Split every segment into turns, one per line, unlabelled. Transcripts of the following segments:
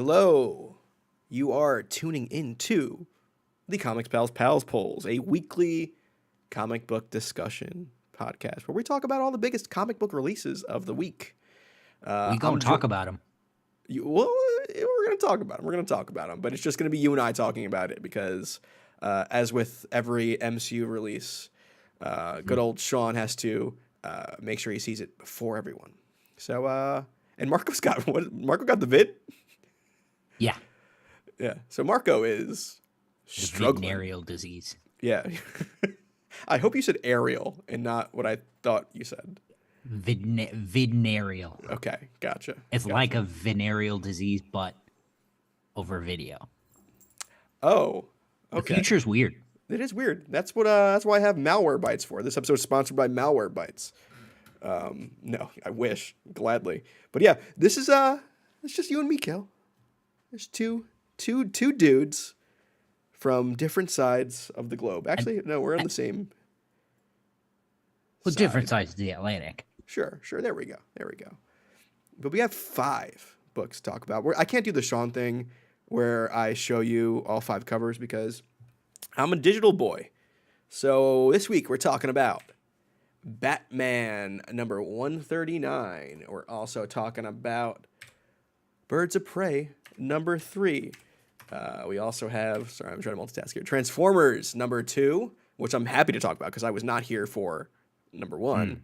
Hello. You are tuning into the Comics Pals Polls, a weekly comic book discussion podcast where we talk about all the biggest comic book releases of the week.
We gonna talk about them.
Well, we're going to talk about them. We're going to talk about them, but it's just going to be you and I talking about it because, as with every MCU release, good old Sean has to make sure he sees it before everyone. So, and Marco's got what? Marco got the vid.
Yeah,
Yeah. So Marco is
the
struggling.
venereal disease.
Yeah. I hope you said aerial and not what I thought you said.
Venereal.
Okay, gotcha.
It's like a venereal disease, but over video.
Oh,
The
okay.
future's weird.
It is weird. That's what. That's why I have Malware Bytes for. This episode is sponsored by Malware Bytes. No, I wish gladly, but yeah, this is it's just you and me, Kel. There's two dudes from different sides of the globe. Actually, no, we're on the same.
Well,
side.
different sides of the Atlantic.
Sure. There we go. But we have 5 books to talk about. I can't do the Sean thing where I show you all 5 covers because I'm a digital boy. So this week we're talking about Batman number 139. We're also talking about Birds of Prey number 3. We also have, sorry, I'm trying to multitask here, Transformers number 2, which I'm happy to talk about because I was not here for number 1.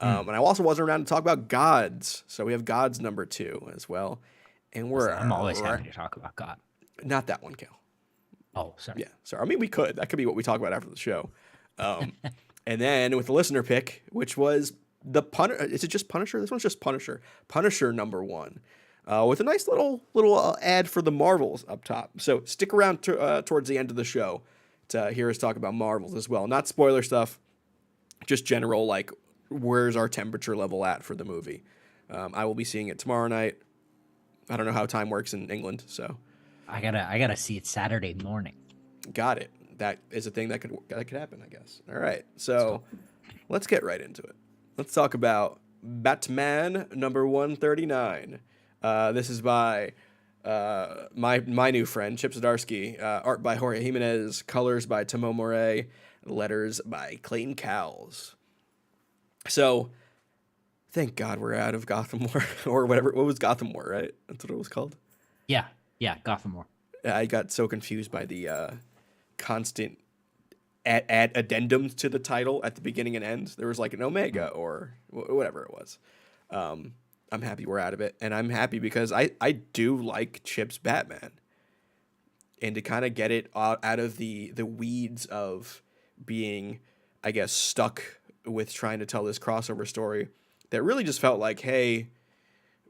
And I also wasn't around to talk about G.O.D.S. So we have G.O.D.S number 2 as well. And
I'm always happy to talk about God.
Not that one, Cal.
Oh, sorry.
Yeah, sorry. I mean, we could. That could be what we talk about after the show. And then with the listener pick, which was the Punisher. Is it just Punisher? This one's just Punisher. Punisher number 1. With a nice little ad for the Marvels up top. So stick around towards the end of the show to hear us talk about Marvels as well. Not spoiler stuff, just general, like, where's our temperature level at for the movie. I will be seeing it tomorrow night. I don't know how time works in England, so
I gotta see it Saturday morning.
got it. That is a thing that could happen, I guess. All right, so let's get right into it. Let's talk about Batman number 139. This is by my new friend Chip Zdarsky. Art by Jorge Jimenez. Colors by Tomo Moret. Letters by Clayton Cowles. So, thank God we're out of Gotham War or whatever. What was Gotham War, right? That's what it was called.
Yeah, Gotham War.
I got so confused by the constant addendums to the title at the beginning and end. There was like an Omega or whatever it was. I'm happy we're out of it, and I'm happy because I do like Chip's Batman, and to kind of get it out of the weeds of being, I guess, stuck with trying to tell this crossover story that really just felt like, hey,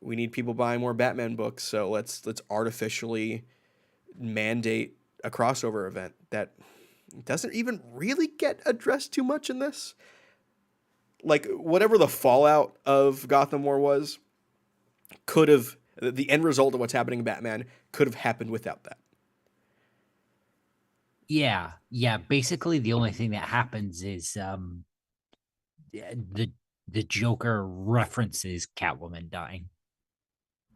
we need people buying more Batman books, so let's artificially mandate a crossover event that doesn't even really get addressed too much in this. Like, whatever the fallout of Gotham War was, could have, the end result of what's happening in Batman could have happened without that.
Yeah. Basically, the only thing that happens is the Joker references Catwoman dying.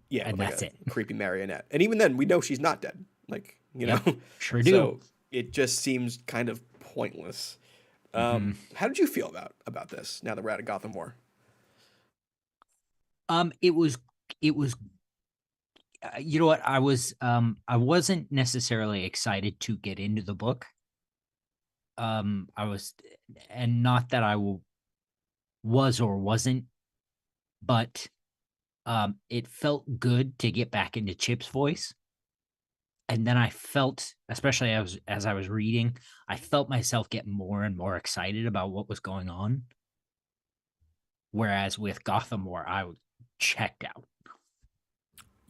Yeah,
and
like
that's it.
Creepy marionette, and even then, we know she's not dead. Like, you know,
sure do.
So it just seems kind of pointless. How did you feel about this now that we're out of Gotham War?
It was you know what, I wasn't necessarily excited to get into the book. I was, and not that I was or wasn't, but it felt good to get back into Chip's voice. And then I felt, especially as I was reading, I felt myself get more and more excited about what was going on. Whereas with Gotham War, I was checked out.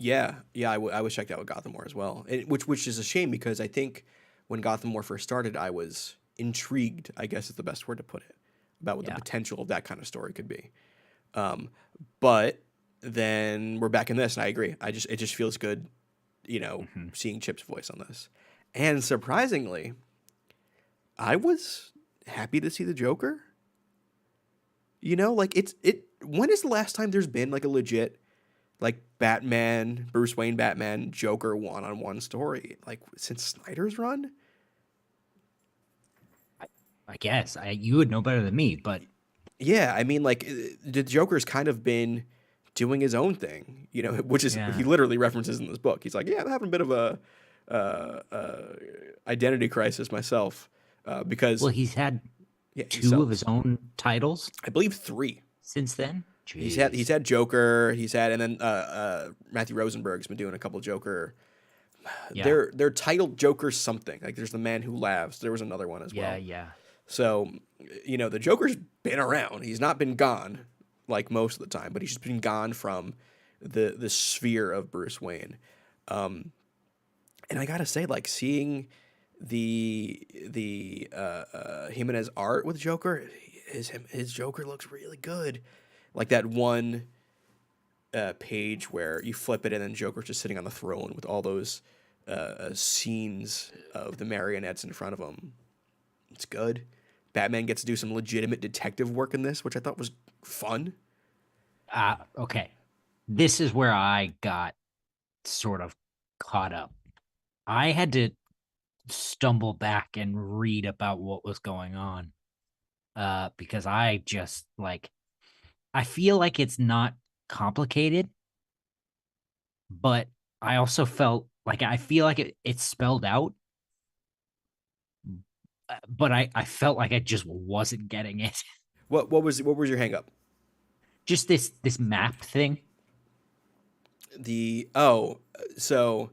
Yeah, I was checked out with Gotham War as well, which is a shame because I think when Gotham War first started, I was intrigued, I guess is the best word to put it, about what the potential of that kind of story could be. But then we're back in this, and I agree. It just feels good, you know, seeing Chip's voice on this. And surprisingly, I was happy to see the Joker. You know, like when is the last time there's been like a legit, like, Batman, Bruce Wayne, Batman, Joker one-on-one story like since Snyder's run.
I guess you would know better than me, but
Yeah, I mean, like the Joker's kind of been doing his own thing, which is he
yeah.
literally references in this book. He's like, yeah, I'm having a bit of a identity crisis myself because
Well, he's had
yeah, he
two of his
sells.
own titles
I believe three.
since then.
He's
Jeez.
had Joker. He's had and then Matthew Rosenberg's been doing a couple Joker.
Yeah.
They're titled Joker something. Like there's the Man Who Laughs. There was another one as
Yeah.
well.
Yeah.
So, the Joker's been around. He's not been gone like most of the time, but he's just been gone from the sphere of Bruce Wayne. And I gotta say, like seeing the Jimenez art with Joker, his Joker looks really good. Like that one page where you flip it and then Joker's just sitting on the throne with all those scenes of the marionettes in front of him. It's good. Batman gets to do some legitimate detective work in this, which I thought was fun.
Okay. This is where I got sort of caught up. I had to stumble back and read about what was going on. Because I just like I feel like it's not complicated, but I also felt like I feel like it's spelled out, but I felt like I just wasn't getting it.
What was your hang up?
Just this map thing.
So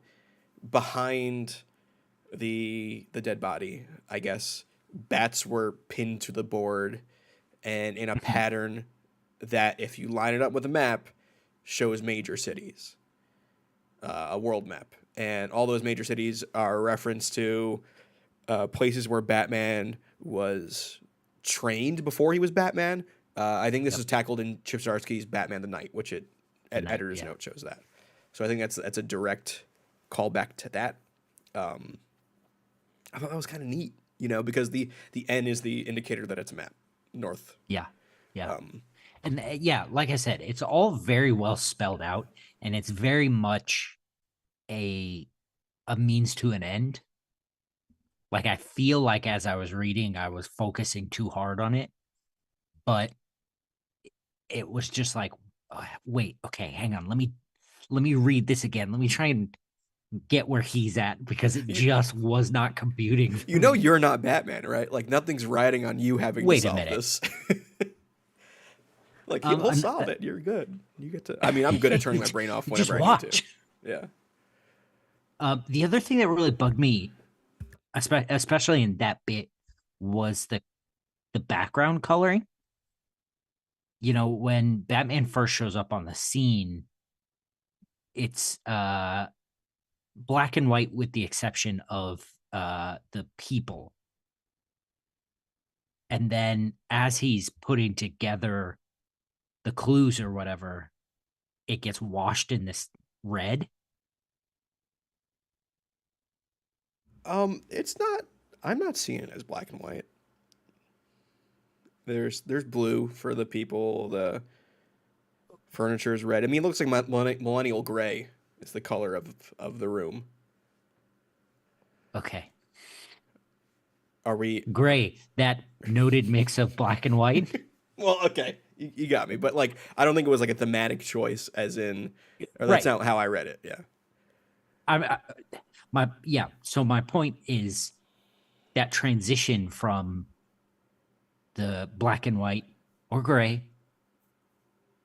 behind the dead body, I guess bats were pinned to the board and in a pattern that if you line it up with a map shows major cities, a world map, and all those major cities are a reference to places where Batman was trained before he was Batman. I think this
Yep.
is tackled in Chip Zdarsky's Batman the Night, which
The night,
editor's
yeah.
note shows that. So I think that's a direct callback to that. Um, I thought that was kind of neat, because the N is the indicator that it's a map, north.
Yeah. Yeah.
Um,
And yeah, like I said, it's all very well spelled out and it's very much a a means to an end. Like I feel like as I was reading, I was focusing too hard on it, but it was just like, wait, okay, hang on, let me read this again. Let me try and get where he's at because it
you,
just was not computing for
you know
me.
you're not Batman, right? Like nothing's riding on you having to
Wait a
solve
minute.
this. Like he'll
I'm,
solve it. You're good. You get to. I mean, I'm good at turning my brain off
just
whenever I need to.
watch.
Yeah.
The other thing that really bugged me, especially in that bit, was the background coloring. When Batman first shows up on the scene, it's black and white with the exception of the people. And then as he's putting together the clues or whatever, it gets washed in this red.
It's not. I'm not seeing it as black and white. There's blue for the people. The furniture is red. I mean, it looks like millennial gray is the color of the room.
Okay.
Are we?
Gray, that noted mix of black and white.
Well, okay, you got me. But like, I don't think it was like a thematic choice, as in, or that's
Right.
not how I read it. Yeah.
I my yeah. So my point is that transition from the black and white or gray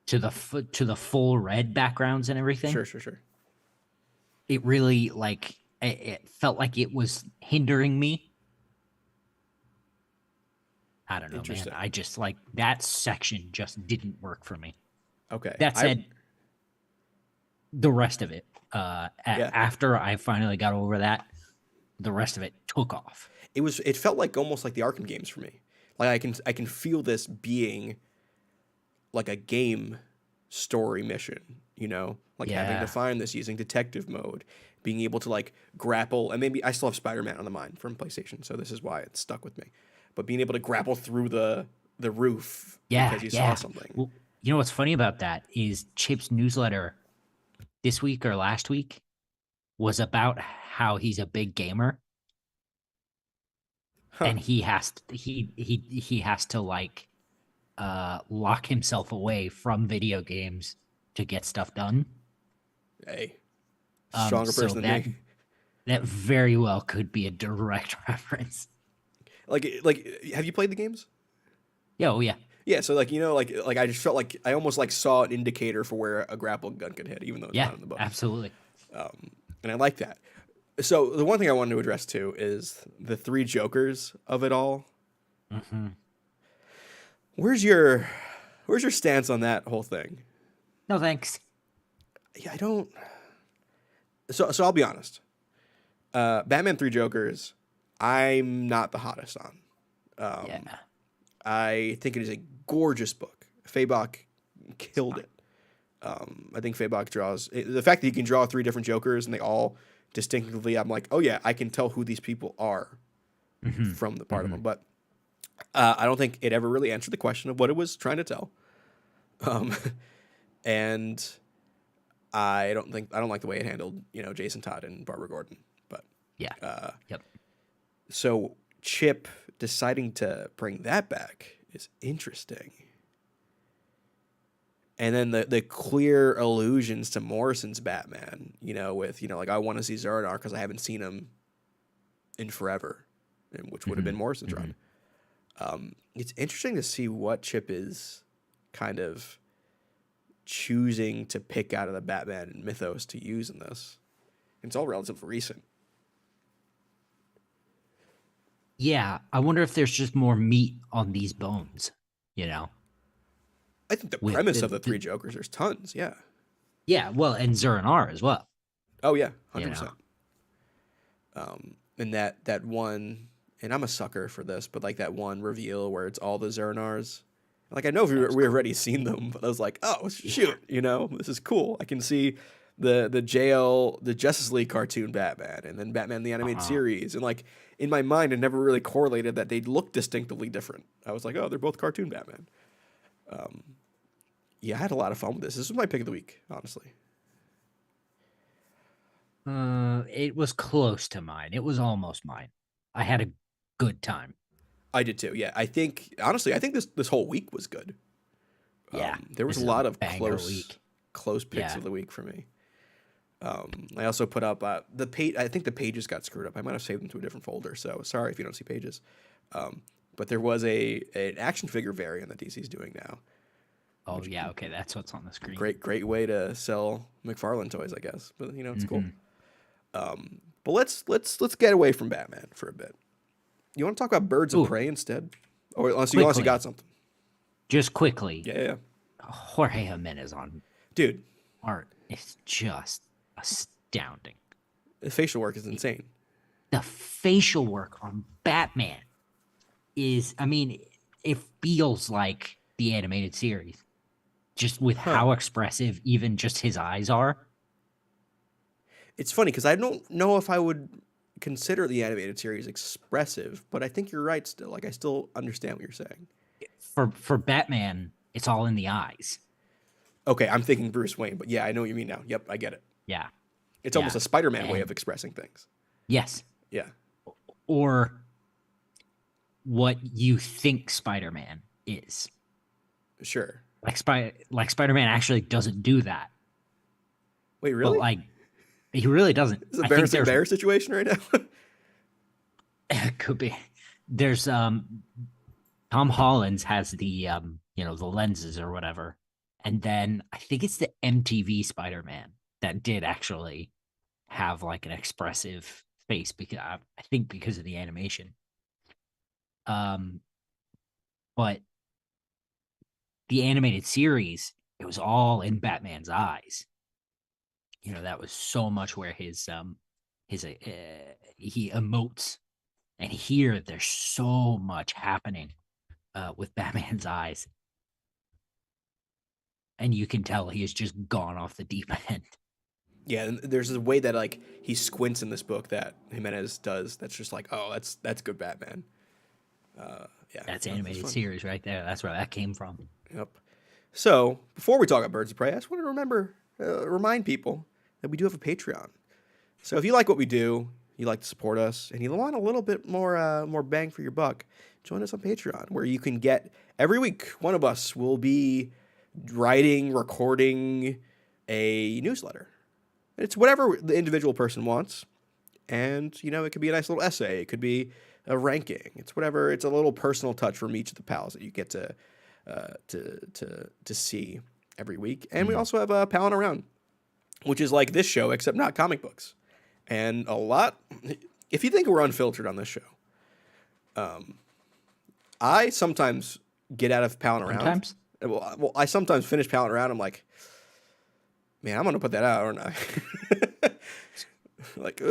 to the full red backgrounds and everything.
Sure. Sure. Sure.
It really like it felt like it was hindering me. I don't know, man.
Interesting.
I just like that section just didn't work for me.
Okay.
That said, the rest of it,
Yeah.
after I finally got over that, the rest of it took off.
It felt like almost like the Arkham games for me. Like I can feel this being like a game story mission, like having to
Yeah.
find this using detective mode, being able to like grapple, and maybe I still have Spider-Man on the mind from PlayStation, so this is why it stuck with me. But being able to grapple through the roof
Yeah,
because you saw
yeah.
something.
Well, you know what's funny about that is Chip's newsletter this week or last week was about how he's a big gamer
Huh.
and he has to like lock himself away from video games to get stuff done.
Hey, stronger
So
person than me.
that very well could be a direct reference.
Like, have you played the games?
Yeah, oh yeah.
Yeah, so like like I just felt like I almost like saw an indicator for where a grapple gun could hit, even though it's
Yeah,
not in the book,
absolutely.
and I like that. So the one thing I wanted to address too is the three Jokers of it all.
Hmm.
Where's your where's your stance on that whole thing?
No thanks.
Yeah, I don't. So I'll be honest. Batman Three Jokers, I'm not the hottest on.
Yeah,
I think it is a gorgeous book. Fabok
it's
killed
fine.
it. I think Fabok draws the fact that he can draw three different Jokers and they all distinctively. I'm like, oh yeah, I can tell who these people are
Hmm.
from the part of
Hmm.
them. But I don't think it ever really answered the question of what it was trying to tell. Um, and I don't like the way it handled Jason Todd and Barbara Gordon. But
Yeah.
uh,
Yep.
so Chip deciding to bring that back is interesting. And then the clear allusions to Morrison's Batman, with like I want to see Zardar because I haven't seen him in forever, and which would have
Hmm.
been Morrison's
Hmm.
run. It's interesting to see what Chip is kind of choosing to pick out of the Batman mythos to use in this. It's all relatively recent.
Yeah, I wonder if there's just more meat on these bones, you know,
I think the
with
premise of the three Jokers, there's tons. Yeah.
yeah, well, and Zuranar as well,
Oh yeah,
you
100%.
know.
And that one, and I'm a sucker for this, but like that one reveal where it's all the Zernars. Like I know
That was
we
cool.
already seen them, but I was like, oh
Yeah.
shoot, this is cool. I can see the Justice League cartoon Batman, and then Batman the animated
Uh-uh.
series, and like in my mind, it never really correlated that they look distinctively different. I was like, oh, they're both cartoon Batman. Yeah, I had a lot of fun with this. This was my pick of the week, honestly.
It was close to mine. It was almost mine. I had a good time.
I did too. Yeah, I think honestly, I think this whole week was good.
Yeah,
There was
this
a
is a
lot of
banger week.
close picks
Yeah.
of the week for me. I also put up the page. I think the pages got screwed up. I might have saved them to a different folder. So sorry if you don't see pages. But there was an action figure variant that DC's doing now.
Oh yeah. Okay, that's what's on the screen.
Great way to sell McFarlane toys, I guess. But it's cool.
Hmm.
But let's get away from Batman for a bit. You want to talk about Birds of
Ooh,
Prey instead, or unless you
quickly,
got something?
just quickly.
Yeah.
Jorge Jimenez on
Dude,
art is just astounding.
the facial work is insane.
The facial work on Batman is, I mean, it feels like the animated series, just with
Huh.
how expressive even just his eyes are.
It's funny because I don't know if I would consider the animated series expressive, but I think you're right still. Like I still understand what you're saying.
For Batman, it's all in the eyes.
Okay, I'm thinking Bruce Wayne, but yeah, I know what you mean now. Yep, I get it.
Yeah,
It's almost
yeah,
a Spider-Man way
and
of expressing things.
yes,
Yeah,
or what you think Spider-Man is.
sure.
Like Spider-Man actually doesn't do that,
Wait,
but
really?
like he really doesn't.
This is a
I think
Berenstain
there's
Bear situation right now.
could be there's Tom Holland's has the the lenses or whatever. And then I think it's the MTV Spider-Man that did actually have like an expressive face because I think because of the animation. Um but the animated series, it was all in Batman's eyes. That was so much where his he emotes, and here there's so much happening with Batman's eyes, and you can tell he has just gone off the deep end.
Yeah, and there's a way that like he squints in this book that Jimenez does. That's just like, oh, that's good Batman. Yeah,
That's
that's
animated
fun.
series right there. That's where that came from.
Yep. So before we talk about Birds of Prey, I just want to remind people that we do have a Patreon. So if you like what we do, you like to support us, and you want a little bit more bang for your buck, join us on Patreon, where you can get every week. One of us will be writing, recording a newsletter. It's whatever the individual person wants, and it could be a nice little essay. It could be a ranking. It's whatever. It's a little personal touch from each of the pals that you get to see every week. And we also have a Palin Around, which is like this show except not comic books. And a lot, if you think we're unfiltered on this show, I sometimes get out of Palin Around.
Sometimes?
Well, I sometimes finish Palin Around. I'm like, man, I'm gonna put that out, aren't I? like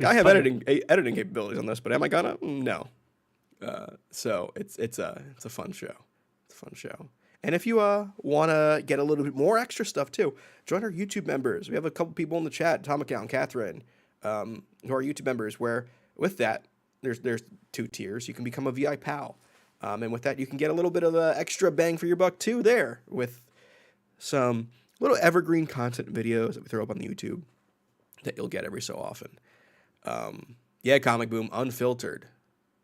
I have editing capabilities on this, but am I gonna? No. So it's a fun show. It's a fun show. And if you want to get a little bit more extra stuff too, join our YouTube members. We have a couple people in the chat, Tom and Catherine, who are YouTube members. Where with that, there's 2 tiers. You can become a VI pal, and with that, you can get a little bit of extra bang for your buck too. There with some little evergreen content videos that we throw up on the YouTube that you'll get every so often. Yeah, Comic Boom Unfiltered,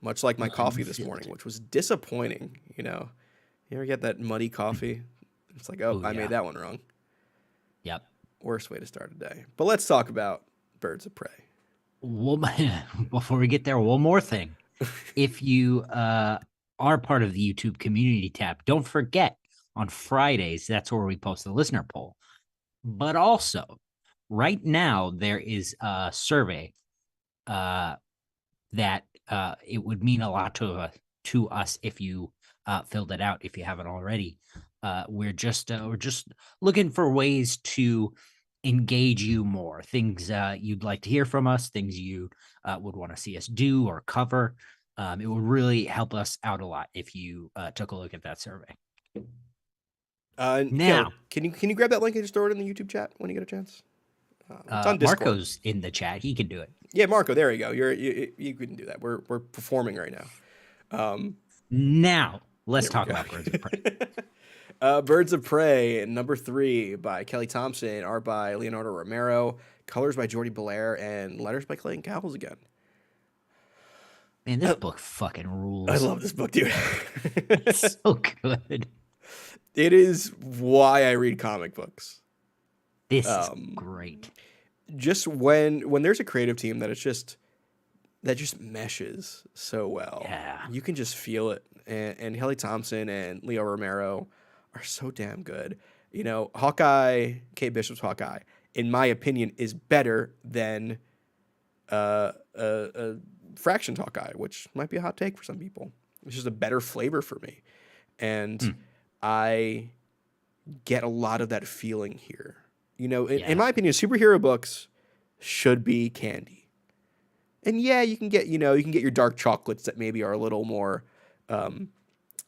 much like my coffee this morning, which was disappointing. You ever get that muddy coffee? It's like, oh, I made that one wrong.
Yep.
Worst way to start a day. But let's talk about Birds of Prey.
Before we get there, one more thing. If you are part of the YouTube community tab, don't forget on Fridays, that's where we post the listener poll. But also, right now, there is a survey that it would mean a lot to us if you filled it out if you haven't already. We're just looking for ways to engage you more, things you'd like to hear from us, things you would want to see us do or cover. It would really help us out a lot if you took a look at that survey. Now,
Caleb, can you grab that link and just throw it in the YouTube chat when you get a chance? It's on Discord.
Marco's in the chat; he can do it.
Yeah, Marco, there you go. You can do that. We're performing right now.
Now let's talk about Birds of Prey.
Birds of Prey, number 3 by Kelly Thompson, art by Leonardo Romero, colors by Jordi Belair, and letters by Clayton Cowles again.
Man, this book fucking rules.
I love this book, dude.
It's so good.
It is why I read comic books.
This is great.
Just when there's a creative team that just meshes so well.
Yeah.
You can just feel it. And Kelly Thompson and Leo Romero are so damn good. Hawkeye, Kate Bishop's Hawkeye, in my opinion, is better than Fraction's Hawkeye, which might be a hot take for some people. It's just a better flavor for me. And I get a lot of that feeling here. In my opinion, superhero books should be candy. And yeah, you can get your dark chocolates that maybe are a little more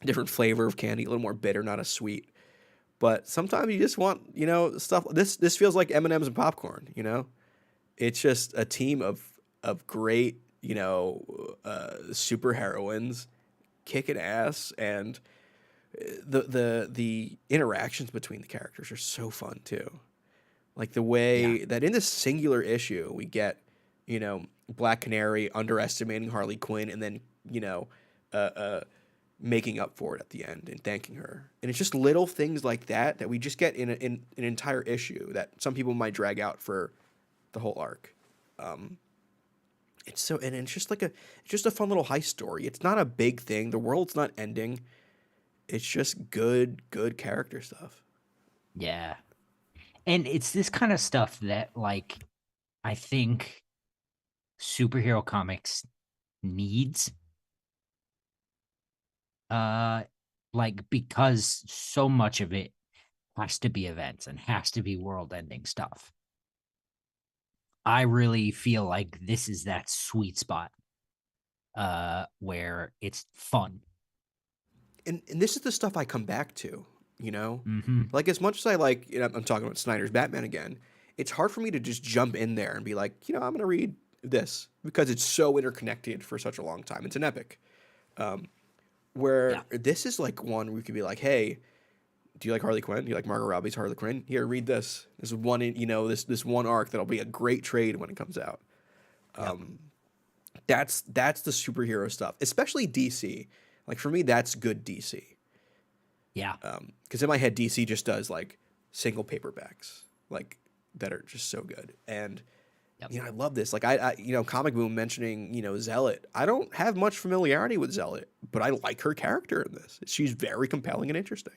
different flavor of candy, a little more bitter, not as sweet. But sometimes you just want, stuff. This feels like M&Ms and popcorn. It's just a team of great, super heroines kicking ass, and the interactions between the characters are so fun too. Like the way that in this singular issue we get, Black Canary underestimating Harley Quinn and then, making up for it at the end and thanking her. And it's just little things like that we just get in an entire issue that some people might drag out for the whole arc. It's just a fun little heist story. It's not a big thing. The world's not ending. It's just good character stuff.
Yeah. And it's this kind of stuff that, like, I think superhero comics needs. Because so much of it has to be events and has to be world-ending stuff. I really feel like this is that sweet spot where it's fun.
And this is the stuff I come back to.
Mm-hmm.
Like, as much as I like, I'm talking about Snyder's Batman again, it's hard for me to just jump in there and be like, I'm going to read this because it's so interconnected for such a long time. It's an epic. This is like one where we could be like, hey, Do you like Harley Quinn? Do you like Margot Robbie's Harley Quinn? Here, read this. This is one, this one arc that'll be a great trade when it comes out.
Yep.
That's the superhero stuff, especially DC. Like for me, that's good DC.
Yeah.
Because in my head, DC just does like single paperbacks, like that are just so good. And
Yep.
I love this. Like Comic Boom mentioning Zealot. I don't have much familiarity with Zealot, but I like her character in this. She's very compelling and interesting.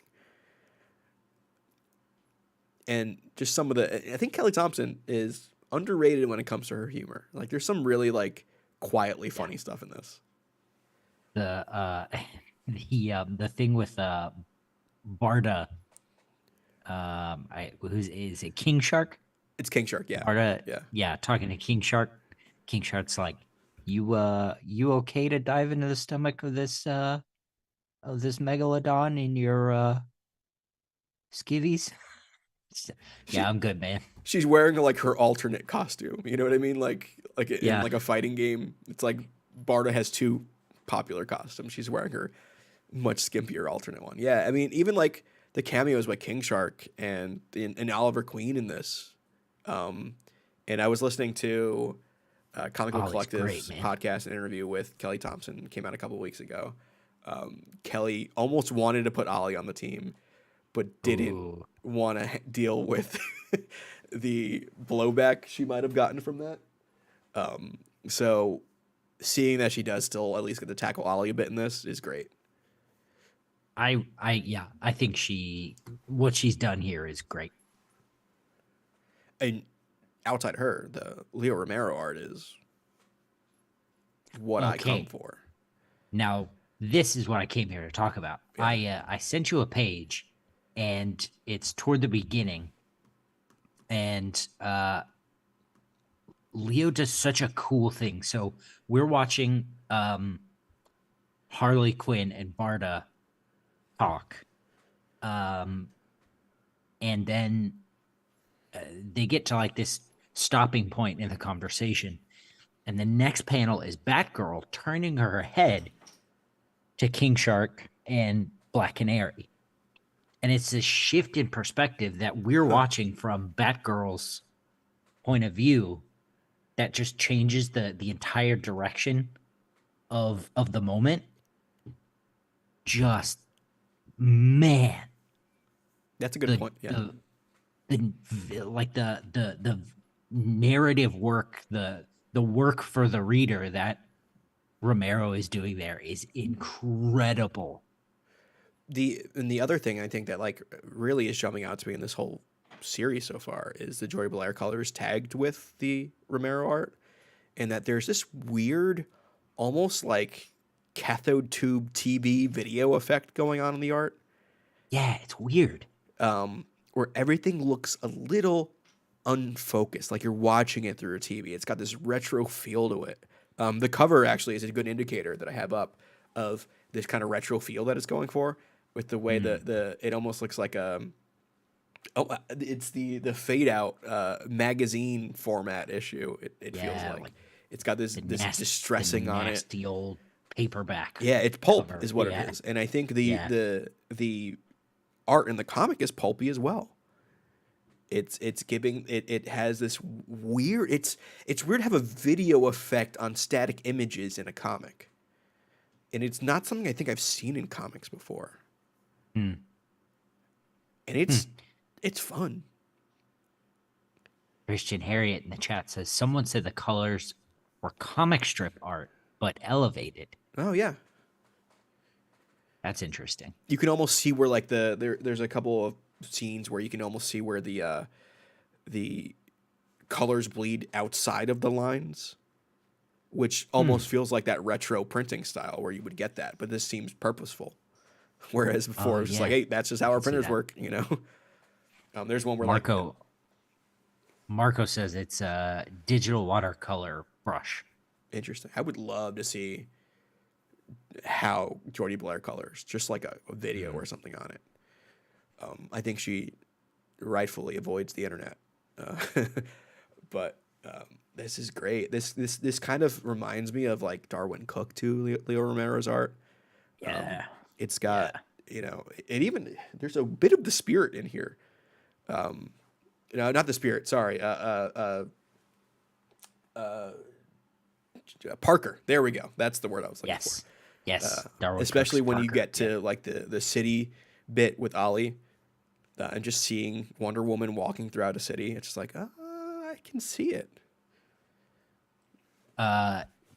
And just some of the, I think Kelly Thompson is underrated when it comes to her humor. Like there's some really like quietly
Yeah.
funny stuff in this.
The the thing with Barda, I who's is it King Shark?
It's King Shark, yeah,
Barda,
yeah.
yeah, talking to King Shark. King Shark's like, you okay to dive into the stomach of this megalodon in your skivvies? Yeah,
She
I'm good, man.
she's wearing like her alternate costume. You know what I mean? Like in
Yeah.
like a fighting game, it's like Barda has two popular costumes. She's wearing her much skimpier alternate one. Yeah, I mean even like the cameos by King Shark and Oliver Queen in this. And I was listening to Comic Book
Ollie's great,
Collective's
man.
podcast and interview with Kelly Thompson. Came out a couple weeks ago. Kelly almost wanted to put Ollie on the team, but didn't
Ooh.
want to deal with the blowback she might have gotten from that. So seeing that she does still at least get to tackle Ollie a bit in this is great.
Yeah, I think what she's done here is great.
And outside her, the Leo Romero art is what I come
Okay.
for.
Now, this is what I came here to talk about.
Yeah.
I sent you a page, and it's toward the beginning, and Leo does such a cool thing. So we're watching Harley Quinn and Barda talk, um, and then they get to like this stopping point in the conversation, and the next panel is Batgirl turning her head to King Shark and Black Canary. And it's this shift in perspective that we're watching from Batgirl's point of view that just changes the entire direction of the moment. Just man,
That's a good
the
point. Yeah.
like the narrative work, the work for the reader that Romero is doing there is incredible.
The other thing I think that like really is jumping out to me in this whole series so far is the Joy Blair colors tagged with the Romero art, and that there's this weird, almost like cathode tube TV video effect going on in the art,
Yeah, it's weird.
where everything looks a little unfocused, like you're watching it through a TV. It's got this retro feel to it. The cover actually is a good indicator that I have up of this kind of retro feel that it's going for, with the way the it almost looks like it's the fade out magazine format issue. It feels
Yeah,
like it's got this distressing
the
on it.
nasty old paperback.
Yeah, it's pulp
cover.
is what
Yeah.
it is, and I think
Yeah.
the art in the comic is pulpy as well. It's giving it has this weird it's weird to have a video effect on static images in a comic, and it's not something I think I've seen in comics before,
Hmm.
and it's fun.
Christian Harriet in the chat says someone said the colors were comic strip art, but elevated.
Oh yeah,
That's interesting.
you can almost see where like there's a couple of scenes where you can almost see where the colors bleed outside of the lines, which almost feels like that retro printing style where you would get that, but this seems purposeful. Whereas before it was just like,
yeah.
hey, that's just how our
can see
printers
that.
work, you know. There's one where
Marco says it's a digital watercolor brush.
interesting. I would love to see how Jordy Blair colors, just like a video or something on it. I think she rightfully avoids the internet, but this is great. This kind of reminds me of like Darwin Cook too. Leo Romero's art.
Yeah.
It's got you know, it even there's a bit of the spirit in here. No, not the spirit. Sorry, Parker. There we go. That's the word I was looking for.
Yes. Yes. Darwin
Especially
Cook's
when you
Parker.
get to like the city bit with Ollie, and just seeing Wonder Woman walking throughout a city. It's just like, I can see it.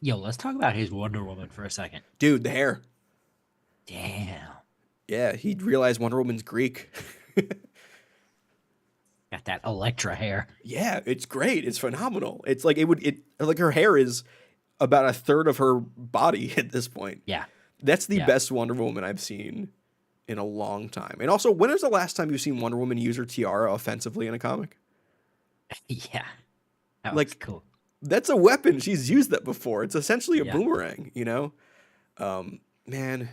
Yo, let's talk about his Wonder Woman for a second.
Dude, the hair.
Damn.
Yeah, he realized Wonder Woman's Greek.
Got that Electra hair.
Yeah, it's great. It's phenomenal. It's like it like her hair is about a third of her body at this point.
Yeah.
That's the
Yeah.
best Wonder Woman I've seen in a long time. And also, when is the last time you've seen Wonder Woman use her tiara offensively in a comic?
Yeah. That was
Like,
cool.
that's a weapon. She's used that before. It's essentially a
Yeah.
boomerang, you know? Man,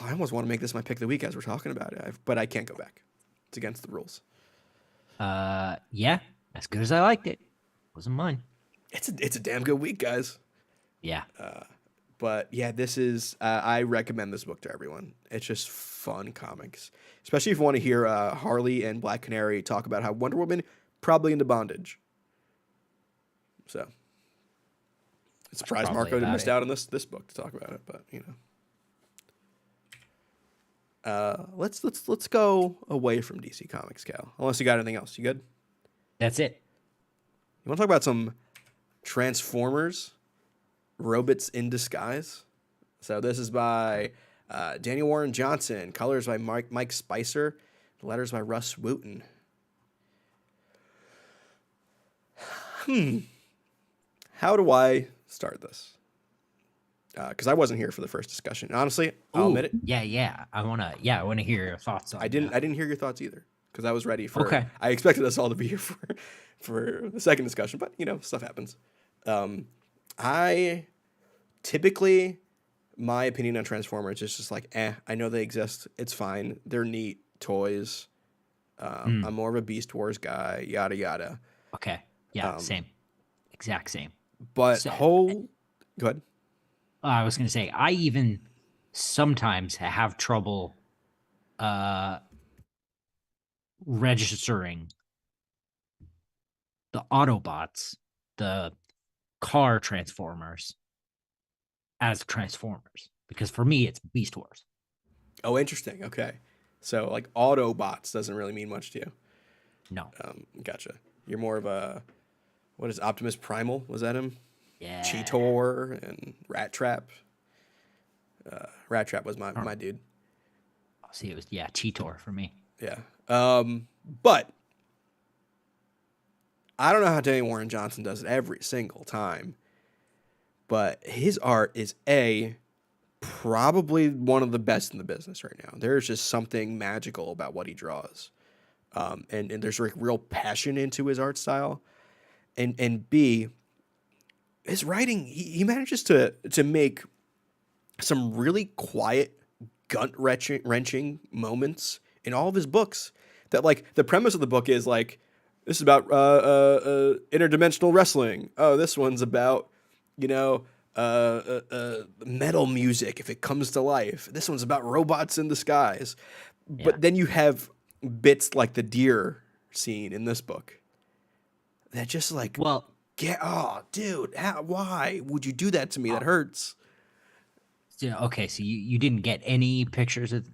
I almost want to make this my pick of the week as we're talking about it, but I can't go back. It's against the rules.
Yeah. As good as I liked it. Wasn't mine.
It's a damn good week, guys.
Yeah.
But yeah, this is I recommend this book to everyone. It's just fun comics, especially if you want to hear Harley and Black Canary talk about how Wonder Woman probably into bondage. So, it's a surprise
probably
Marco
about
missed
it.
out on this book to talk about it, but you know. Let's go away from DC Comics, Cal. Unless you got anything else, you good?
That's it.
You want to talk about some Transformers, Robots in Disguise? So this is by Daniel Warren Johnson, colors by Mike Spicer, letters by Russ Wooten. How do I start this? Because I wasn't here for the first discussion. Honestly, I'll admit it.
Yeah. I wanna hear your thoughts on
I didn't hear your thoughts either because I was ready for.
Okay.
I expected us all to be here for the second discussion, but you know, stuff happens. I typically, my opinion on Transformers is just like, I know they exist. It's fine. They're neat toys. I'm more of a Beast Wars guy. Yada yada.
Okay. Yeah, same. Exact same.
But
So-
go ahead.
I was gonna say, I even sometimes have trouble registering the Autobots, the car Transformers, as Transformers. Because for me it's Beast Wars.
Oh, interesting. Okay, so like Autobots doesn't really mean much to you.
No.
Gotcha. You're more of a, what is Optimus Primal? Was that him?
Yeah.
Cheetor and Rat Trap. Rat Trap was my dude.
See, it was Cheetor for me.
Yeah. But I don't know how Daniel Warren Johnson does it every single time. But his art is probably one of the best in the business right now. There's just something magical about what he draws. And there's like real passion into his art style. And B, his writing, he manages to make some really quiet, gut-wrenching moments in all of his books. That, like, the premise of the book is like, this is about interdimensional wrestling. Oh, this one's about, you know, metal music if it comes to life. This one's about robots in disguise. But then you have bits like the deer scene in this book that just like,
Well,
dude, why would you do that to me? That hurts.
okay, so you didn't get any pictures of.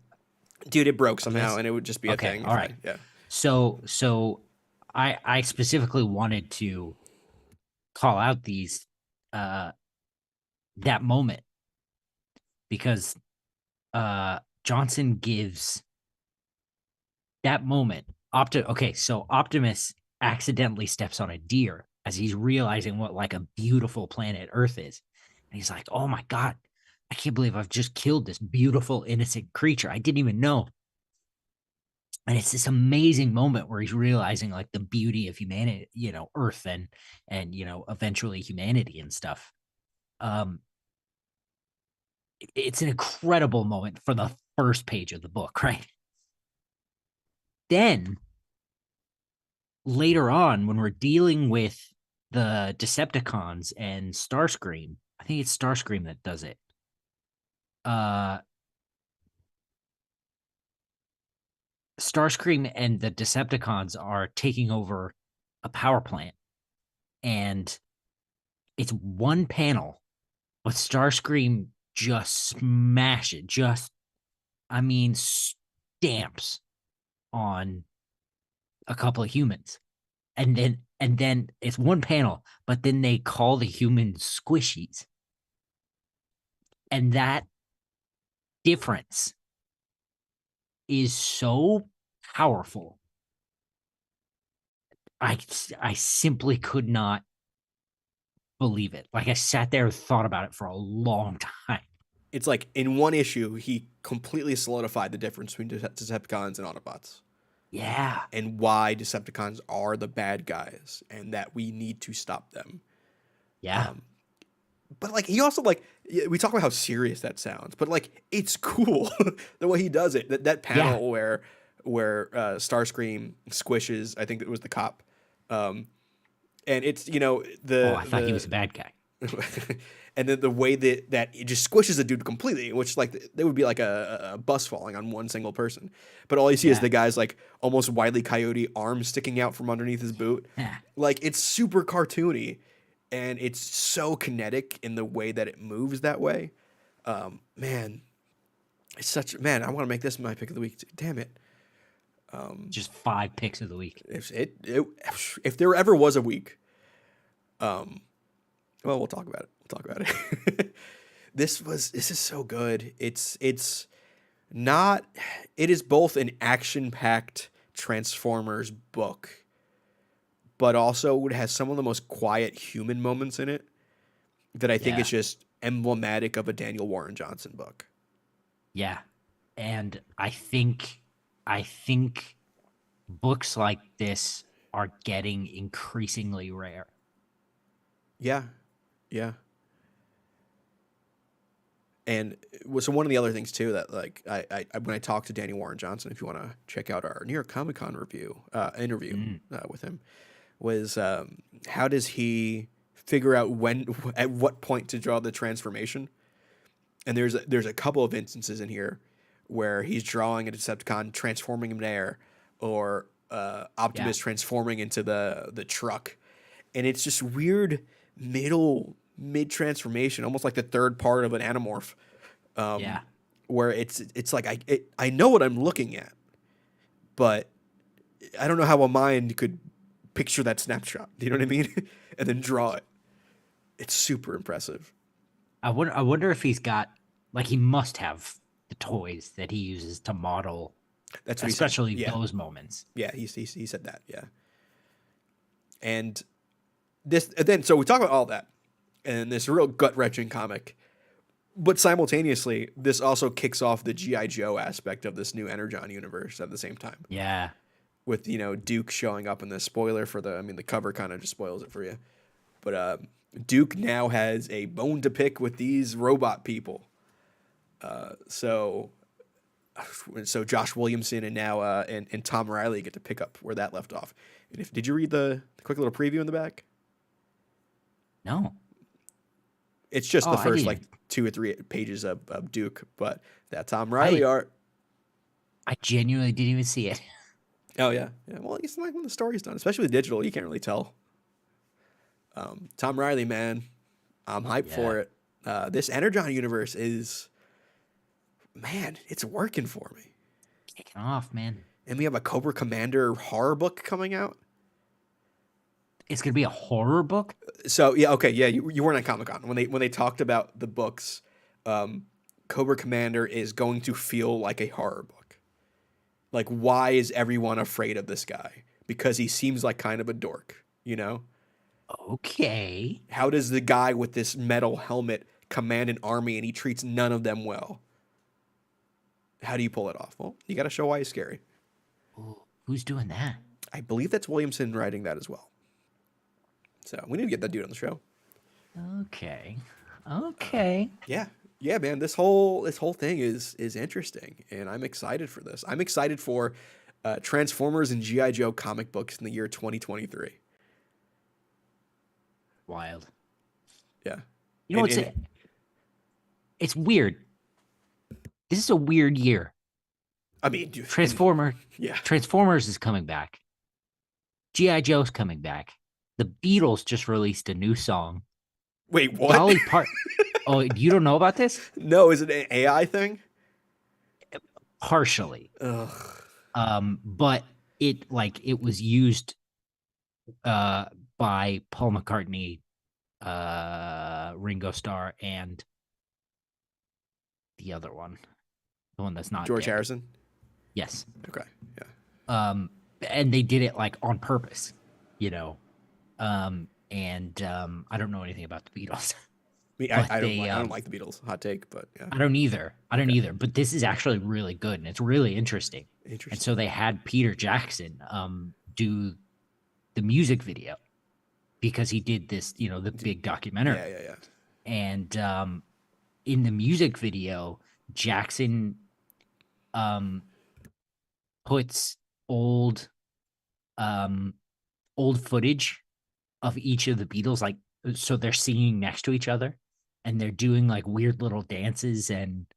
Dude, it broke somehow,
this?
and it would just be a
Okay,
thing.
all right.
Yeah.
So I specifically wanted to call out these that moment because Johnson gives that moment okay, so Optimus accidentally steps on a deer as he's realizing what like a beautiful planet Earth is. And he's like, "Oh my god, I can't believe I've just killed this beautiful innocent creature. I didn't even know." And it's this amazing moment where he's realizing like the beauty of humanity, you know, Earth and you know, eventually humanity and stuff. It's an incredible moment for the first page of the book, right? Then later on, when we're dealing with the Decepticons and Starscream, I think it's Starscream that does it. Starscream and the Decepticons are taking over a power plant, and it's one panel, but Starscream just smash it, just I mean stamps on a couple of humans. And then it's one panel, but then they call the humans squishies. And that difference is so powerful. I simply could not believe it. Like I sat there and thought about it for a long time.
It's like in one issue, he completely solidified the difference between Decepticons and Autobots,
Yeah.
and why Decepticons are the bad guys, and that we need to stop them.
Yeah.
Um, but like he also like we talk about how serious that sounds, but like it's cool the way he does it. That
Yeah.
panel where Starscream squishes, I think it was the cop, um, and it's
Oh, I thought he was a bad guy.
and then the way that it just squishes the dude completely, which like there would be like a bus falling on one single person, but all you see is
Yeah.
the guy's like almost Wile E. Coyote arm sticking out from underneath his boot.
Yeah.
Like it's super cartoony, and it's so kinetic in the way that it moves that way. Man, it's such man. I want to make this my pick of the week. Damn it.
Just 5 picks of the week.
If there ever was a week, well, we'll talk about it. We'll talk about it. This is so good. It's not. It is both an action packed Transformers book, but also it has some of the most quiet human moments in it that I think
Yeah.
is just emblematic of a Daniel Warren Johnson book.
Yeah. And I think books like this are getting increasingly rare.
Yeah, yeah. And so one of the other things too that like when I talked to Daniel Warren Johnson, if you want to check out our New York Comic Con interview
Mm.
with him, was how does he figure out when at what point to draw the transformation? And there's a couple of instances in here where he's drawing a Decepticon transforming in air, or
Yeah.
Optimus transforming into the truck, and it's just weird mid transformation, almost like the third part of an Animorph,
Yeah.
where it's like I know what I'm looking at, but I don't know how a mind could picture that snapshot. Do you know what I mean? And then draw it. It's super impressive.
I wonder if he's got like he must have the toys that he uses to model
That's what he said.
especially
Yeah,
those moments.
yeah. He said that. Yeah, and so we talk about all that, and this real gut wrenching comic. But simultaneously, this also kicks off the G.I. Joe aspect of this new Energon universe at the same time.
Yeah.
With Duke showing up in the spoiler for the cover kind of just spoils it for you. But Duke now has a bone to pick with these robot people. So Josh Williamson and now and Tom Riley get to pick up where that left off. And did you read the quick little preview in the back?
No.
It's just
Oh,
the
I
first like
didn't.
2 or 3 pages of Duke, but that Tom Riley
I
art.
I genuinely didn't even see it.
Oh yeah, yeah. Well, it's like when the story's done, especially with digital, you can't really tell. Tom Riley, man, I'm hyped
Yeah.
for it. This Energon universe is, man, it's working for me.
Kicking off, man.
And we have a Cobra Commander horror book coming out.
It's gonna be a horror book?
So yeah, okay, yeah, you weren't at Comic Con when they talked about the books. Um, Cobra Commander is going to feel like a horror book. Like, why is everyone afraid of this guy? Because he seems like kind of a dork, you know?
Okay.
How does the guy with this metal helmet command an army and he treats none of them well? How do you pull it off? Well, you got to show why he's scary.
Ooh, who's doing that?
I believe that's Williamson writing that as well. So we need to get that dude on the show.
Okay. Okay.
Yeah, yeah, man. This whole thing is interesting, and I'm excited for this. I'm excited for Transformers and GI Joe comic books in the year 2023.
Wild.
Yeah,
You know
and
what's it's weird. This is a weird year.
I mean,
Transformer
yeah.
Transformers is coming back. G.I. Joe's coming back. The Beatles just released a new song.
Wait, what?
Dolly Part. Oh, you don't know about this?
No, is it an AI thing?
Partially.
Ugh.
But it was used uh by Paul McCartney, Ringo Starr, and the other one, the one that's not
George
dead.
Harrison.
Yes.
Okay. Yeah.
Um, and they did it like on purpose, you know. And I don't know anything about the Beatles,
Me,
but
I don't like the Beatles. Hot take, but yeah.
I don't either. I don't
Okay.
either. But this is actually really good and it's really interesting. And so
Interesting.
they had Peter Jackson do the music video because he did this, the big
Yeah,
documentary.
yeah, yeah.
And in the music video, Jackson um puts old um old footage of each of the Beatles, like so they're singing next to each other and they're doing like weird little dances and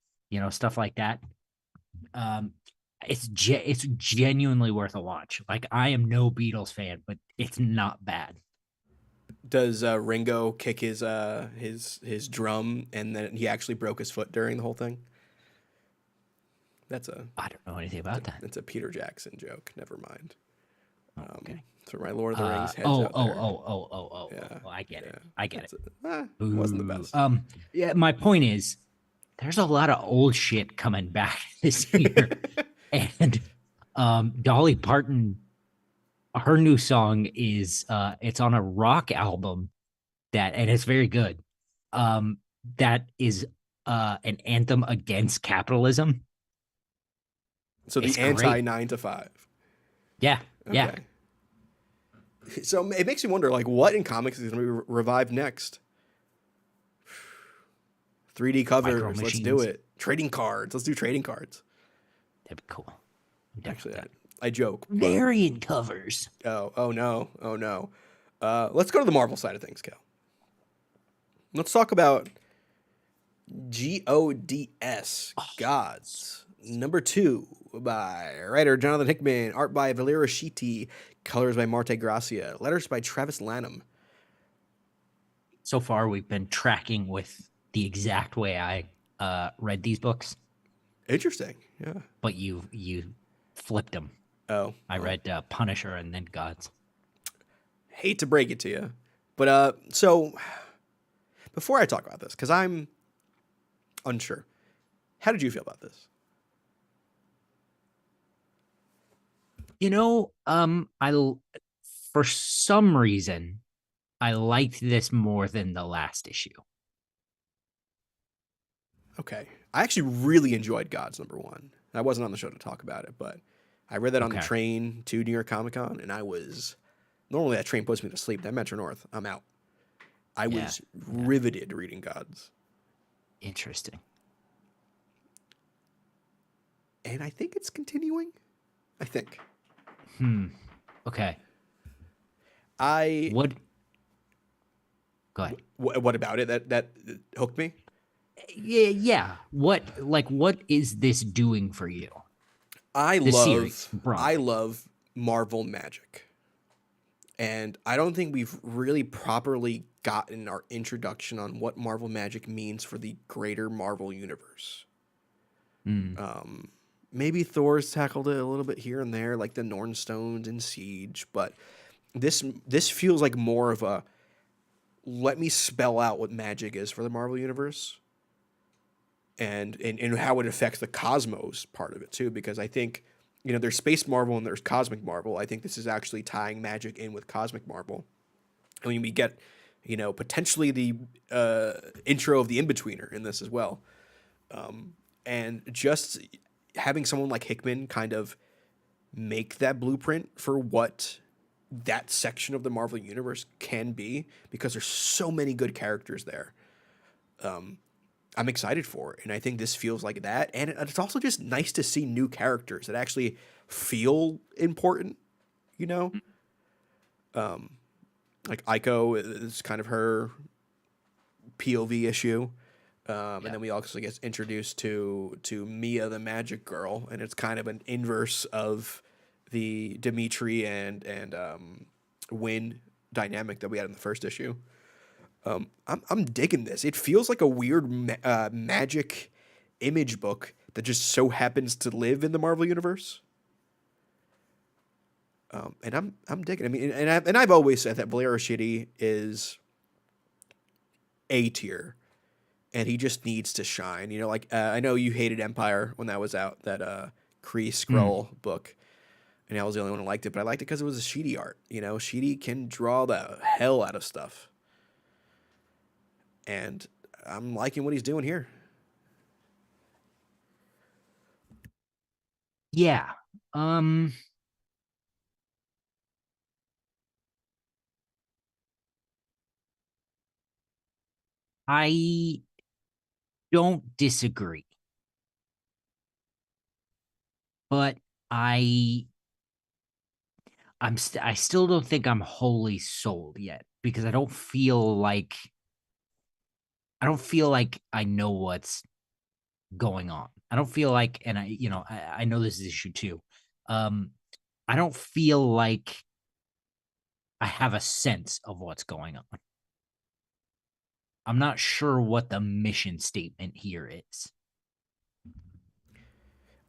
stuff like that. Um, it's genuinely worth a watch. Like I am no Beatles fan, but it's not bad.
Does Ringo kick his drum and then he actually broke his foot during the whole thing? That's a
I don't know anything about that.
that's a Peter Jackson joke. Never mind.
Oh, okay.
For my Lord of the Rings heads
Oh,
out
oh,
there.
oh, oh, oh, oh,
Yeah,
oh, I get it.
yeah.
I get it.
That's it wasn't the
Ooh.
best.
Yeah, my point is there's a lot of old shit coming back this year. And Dolly Parton, her new song is it's on a rock album and it's very good. That is an anthem against capitalism.
So the
It's
anti
great.
9 to 5.
Yeah, yeah.
Okay. So it makes me wonder, like, what in comics is going to be revived next? 3D
Micro
covers. Let's do
machines.
it. Trading cards. Let's do trading cards.
That'd be cool. I'm down with
Actually,
that.
I joke, but
Variant covers.
oh no, oh no. Let's go to the Marvel side of things, Cal. Let's talk about G.O.D.S. Gods. #2 by writer Jonathan Hickman, art by Valera Shiti, colors by Marte Gracia, letters by Travis Lanham.
So far, we've been tracking with the exact way I read these books,
Interesting. Yeah.
but you flipped them.
Oh,
I
well,
read Punisher and then Gods.
hate to break it to you, but so before I talk about this, because I'm unsure, how did you feel about this?
For some reason I liked this more than the last issue.
Okay. I actually really enjoyed Gods #1. I wasn't on the show to talk about it, but I read that on the
Okay.
train to New York Comic Con, and I was normally that train puts me to sleep. That Metro North, I'm out. I
Yeah.
was riveted reading Gods,
Interesting.
and I think it's continuing. I think
Okay.
I
What? Go ahead.
what about it that hooked me?
Yeah, yeah. What is this doing for you?
I
The series
love I
broadly.
love Marvel magic. And I don't think we've really properly gotten our introduction on what Marvel magic means for the greater Marvel universe.
Mm.
Maybe Thor's tackled it a little bit here and there, like the Norn Stones and Siege, but this feels like more of a let me spell out what magic is for the Marvel universe and how it affects the cosmos part of it too, because I think there's space Marvel and there's cosmic Marvel. I think this is actually tying magic in with cosmic Marvel. I mean, we get, potentially the intro of the In-Betweener in this as well. And just having someone like Hickman kind of make that blueprint for what that section of the Marvel Universe can be, because there's so many good characters there. I'm excited for it, and I think this feels like that. And it's also just nice to see new characters that actually feel important, you know? Like Aiko is kind of her POV issue. And
Yeah.
then we also get introduced to Mia the Magic Girl, and it's kind of an inverse of the Dimitri and Win dynamic that we had in the first issue. I'm digging this. It feels like a weird magic image book that just so happens to live in the Marvel universe. And I'm digging. I mean, I've always said that Blair Shitty is A tier, and he just needs to shine. You know, like I know you hated Empire when that was out, that Kree
Mm.
Skrull book, and I was the only one who liked it, but I liked it because it was a Sheedy art. You know, Sheedy can draw the hell out of stuff, and I'm liking what he's doing here.
Yeah. Um, I don't disagree, but I I still don't think I'm wholly sold yet because I don't feel like I know what's going on. I don't feel like, and I know this is issue two. Um, I don't feel like I have a sense of what's going on. I'm not sure what the mission statement here is.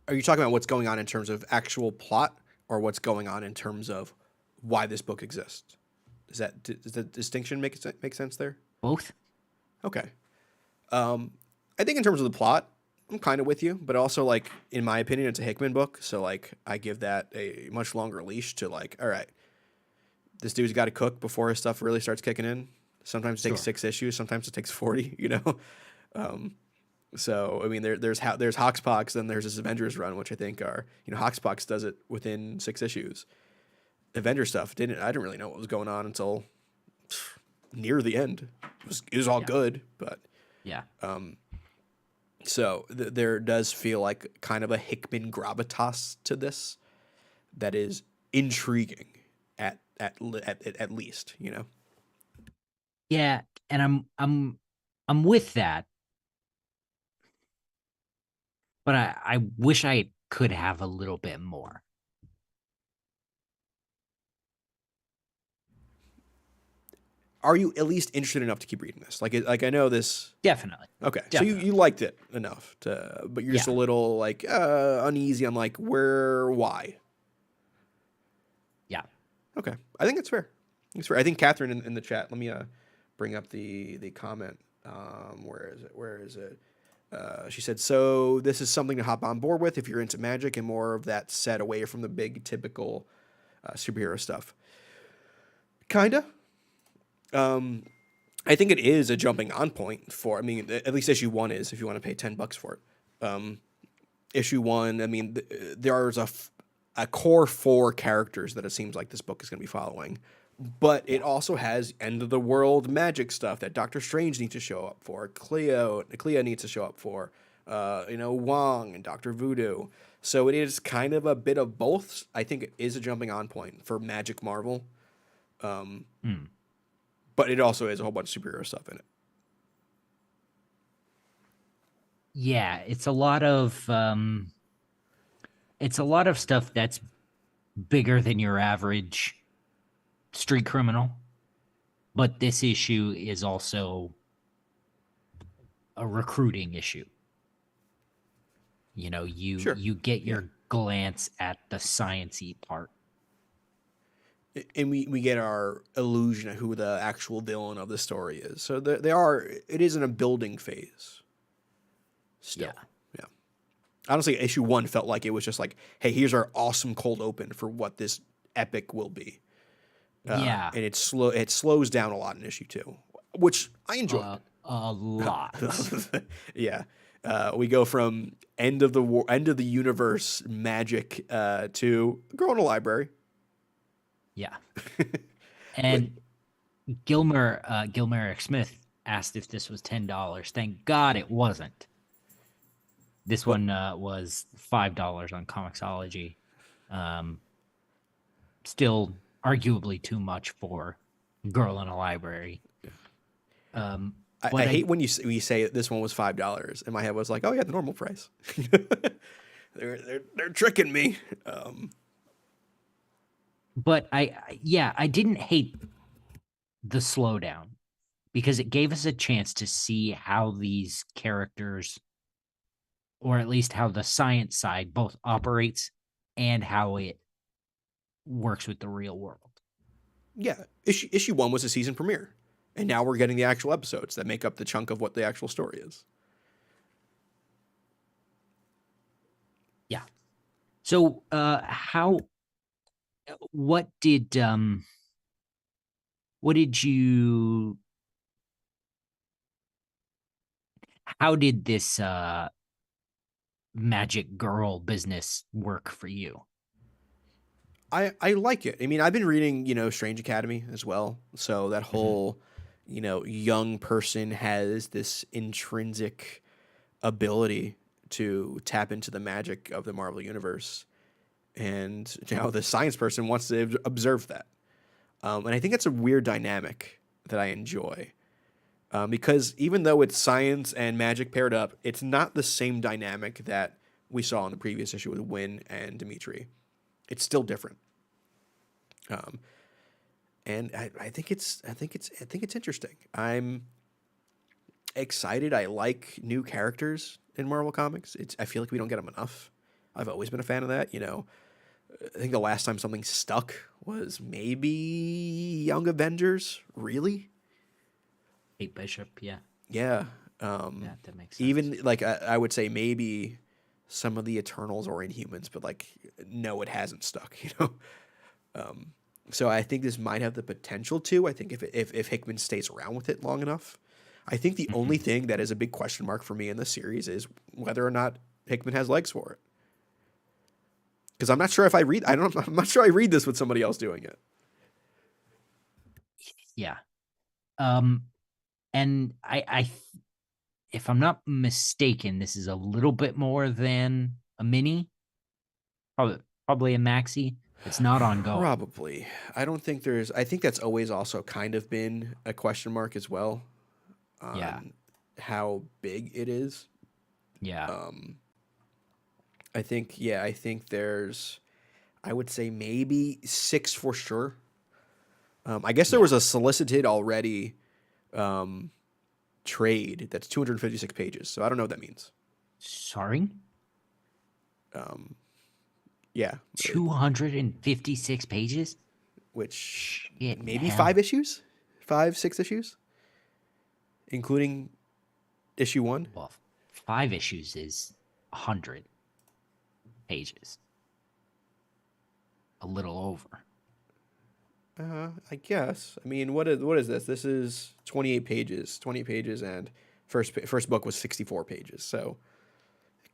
Are you talking about what's going on in terms of actual plot, or what's going on in terms of why this book exists? Does the distinction make sense there?
Both?
Okay. I think in terms of the plot, I'm kind of with you, but also like in my opinion, it's a Hickman book, so like I give that a much longer leash to like, all right, this dude's got to cook before his stuff really starts kicking in. Sometimes it takes
Sure.
6 issues, sometimes it takes 40. You know, so I mean, there's Hoxpox, then there's this Avengers run, which I think are Hoxpox does it within 6 issues. Avenger stuff didn't I didn't really know what was going on until near the end. It was all
Yeah.
good, but
Yeah.
so there does feel like kind of a Hickman gravitas to this that is intriguing at least, you know.
Yeah. And I'm with that, but I wish I could have a little bit more.
Are you at least interested enough to keep reading this? Like I know this.
Definitely.
Okay, so you
Definitely.
liked it enough to, but you're just
Yeah.
a little like uneasy on like why.
Yeah.
Okay, I think it's fair. It's fair. I think Catherine in the chat. Let me bring up the comment. Where is it? Where is it? She said, "So this is something to hop on board with if you're into magic and more of that set away from the big typical superhero stuff." Kinda. Um, I think it is a jumping on point for. I mean, at least issue one is if you want to pay $10 for it. Issue one. I mean, there's a core four characters that it seems like this book is going to be following. But it
Yeah.
also has end of the world magic stuff that Doctor Strange needs to show up for. Clea needs to show up for. Wong and Doctor Voodoo. So it is kind of a bit of both. I think it is a jumping on point for Magic Marvel,
Mm.
but it also has a whole bunch of superhero stuff in it.
Yeah. It's a lot of stuff that's bigger than your average street criminal. But this issue is also a recruiting issue.
Sure.
You get
Yeah.
your glance at the sciencey part.
And we get our illusion of who the actual villain of the story is. So they are. It is in a building phase
Yeah.
still. Yeah. Honestly, issue one felt like it was just like, hey, here's our awesome cold open for what this epic will be.
Yeah.
And it slows down a lot in issue two, which I enjoyed.
A lot.
Yeah. We go from end of the universe magic to girl in a library.
Yeah.
But
And Gilmer Smith asked if this was $10. Thank God it wasn't. This
what
one was $5 on Comixology. Um, Still arguably too much for Girl in a Library. Um,
I
But
hate when you say this one was $5. In my head, was like, oh yeah, the normal price. They're tricking me.
yeah, I didn't hate the slowdown because it gave us a chance to see how these characters, or at least how the science side both operates and how it works with the real world.
Yeah, issue one was a season premiere, and now we're getting the actual episodes that make up the chunk of what the actual story is.
Yeah. So how what did what did you how did this magic girl business work for you?
I like it. I mean, I've been reading, Strange Academy as well. So that
Mhm.
whole, young person has this intrinsic ability to tap into the magic of the Marvel universe. And, the science person wants to observe that. And I think that's a weird dynamic that I enjoy. Because even though it's science and magic paired up, it's not the same dynamic that we saw in the previous issue with Win and Dimitri. It's still different. Um, and I think it's interesting. I'm excited. I like new characters in Marvel Comics. I feel like we don't get them enough. I've always been a fan of that. I think the last time something stuck was maybe Young Avengers. Really?
Kate Bishop, yeah.
Yeah.
Yeah, that makes sense.
Even like I would say maybe some of the Eternals or Inhumans, but like no, it hasn't stuck. Um, so I think this might have the potential to. I think if Hickman stays around with it long enough, I think the
Mhm.
only thing that is a big question mark for me in this series is whether or not Hickman has legs for it. Because I'm not sure if I read. I don't. I'm not sure I read this with somebody else doing it.
Yeah. Um and if I'm not mistaken, this is a little bit more than a mini, probably a maxi. It's not ongoing.
Probably. I don't think there's. I think that's always also kind of been a question mark as well
Yeah.
on how big it is.
Yeah.
Um, I think. Yeah. I think there's. I would say maybe six for sure. I guess there
Yeah.
was a solicited already um, trade that's 256 pages. So I don't know what that means.
Sorry?
Um, yeah,
256 pages?
which
Shit in
maybe five
hell.
issues, 5, 6 issues, including issue one.
Well, 5 issues is 100 pages. A little over.
I guess. I mean, what is this? This is 28 pages. 28 pages, and first book was 64 pages. So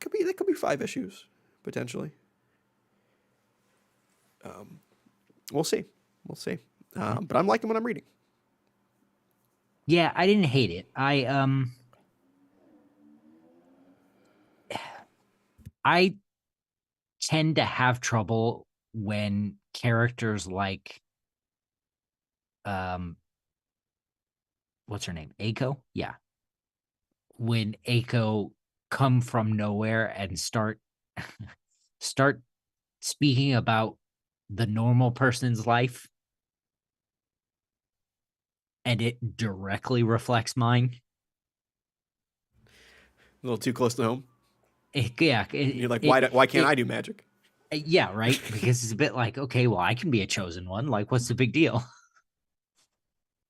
that could be 5 issues potentially. Um, we'll see. We'll see.
Mhm.
But I'm liking what I'm reading.
Yeah, I didn't hate it. I tend to have trouble when characters like um what's her name? Aiko? Yeah. When Aiko come from nowhere and start speaking about the normal person's life and it directly reflects mine.
A little too close to home.
Yeah,
You're like, why can't I do magic?
yeah, right. Because it's a bit like, okay, well, I can be a chosen one. Like, what's the big deal?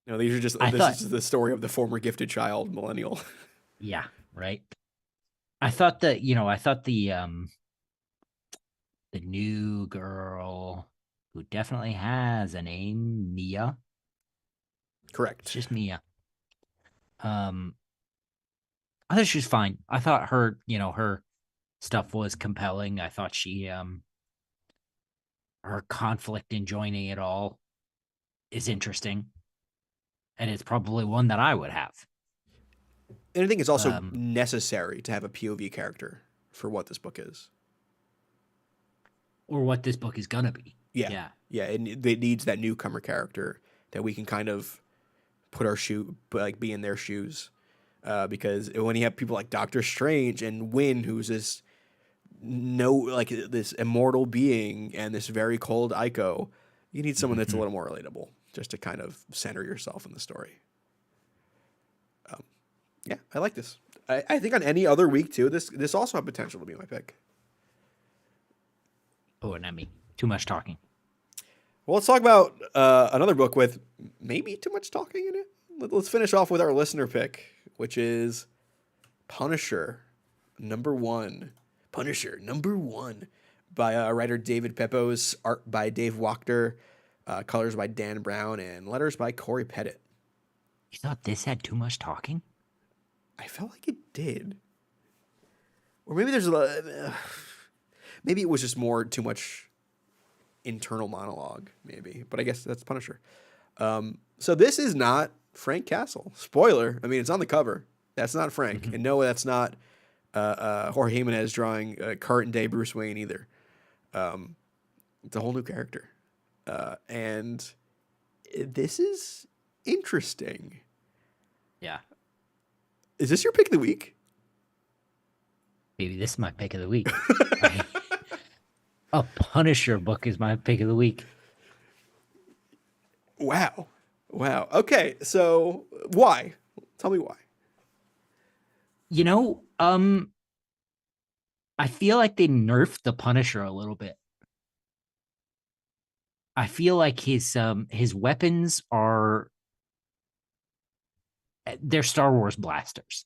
These are just
I
this
thought,
is the story of the former gifted child millennial.
yeah, right. I thought that, I thought the new girl who definitely has a name, Mia. It's
Correct.
just Mia. Um, I thought she was fine. I thought her stuff was compelling. I thought her conflict in joining it all is interesting. And it's probably one that I would have.
And I think it's also
Um,
necessary to have a POV character for what this book is.
or what this book is gonna be.
Yeah,
Yeah.
yeah. It needs that newcomer character that we can kind of put our be in their shoes. because when you have people like Doctor Strange and Wynn, who's this no like this immortal being, and this very cold Ico, you need someone that's a
Mhm.
little more relatable, just to kind of center yourself in the story. Yeah, I like this. I think on any other week too, this also had potential to be my pick.
Oh, not me. Too much talking.
Well, let's talk about another book with maybe too much talking in it. Let's finish off with our listener pick, which is Punisher #1. Punisher #1 by writer David Pepose, art by Dave Wachter, colors by Dan Brown, and letters by Corey Pettit.
You thought this had too much talking?
I felt like it did. Or maybe maybe it was just more too much internal monologue, maybe. But I guess that's Punisher. So this is not Frank Castle. Spoiler. I mean, it's on the cover. That's not Frank.
Mhm.
And no, that's not Jorge Jimenez drawing current day Bruce Wayne either. It's a whole new character. And this is interesting.
Yeah.
Is this your pick of the week?
Maybe this is my pick of the week. A Punisher book is my pick of the week.
Wow. Wow. Okay. So why? Tell me why.
You know, I feel like they nerfed the Punisher a little bit. I feel like his weapons are they're Star Wars blasters.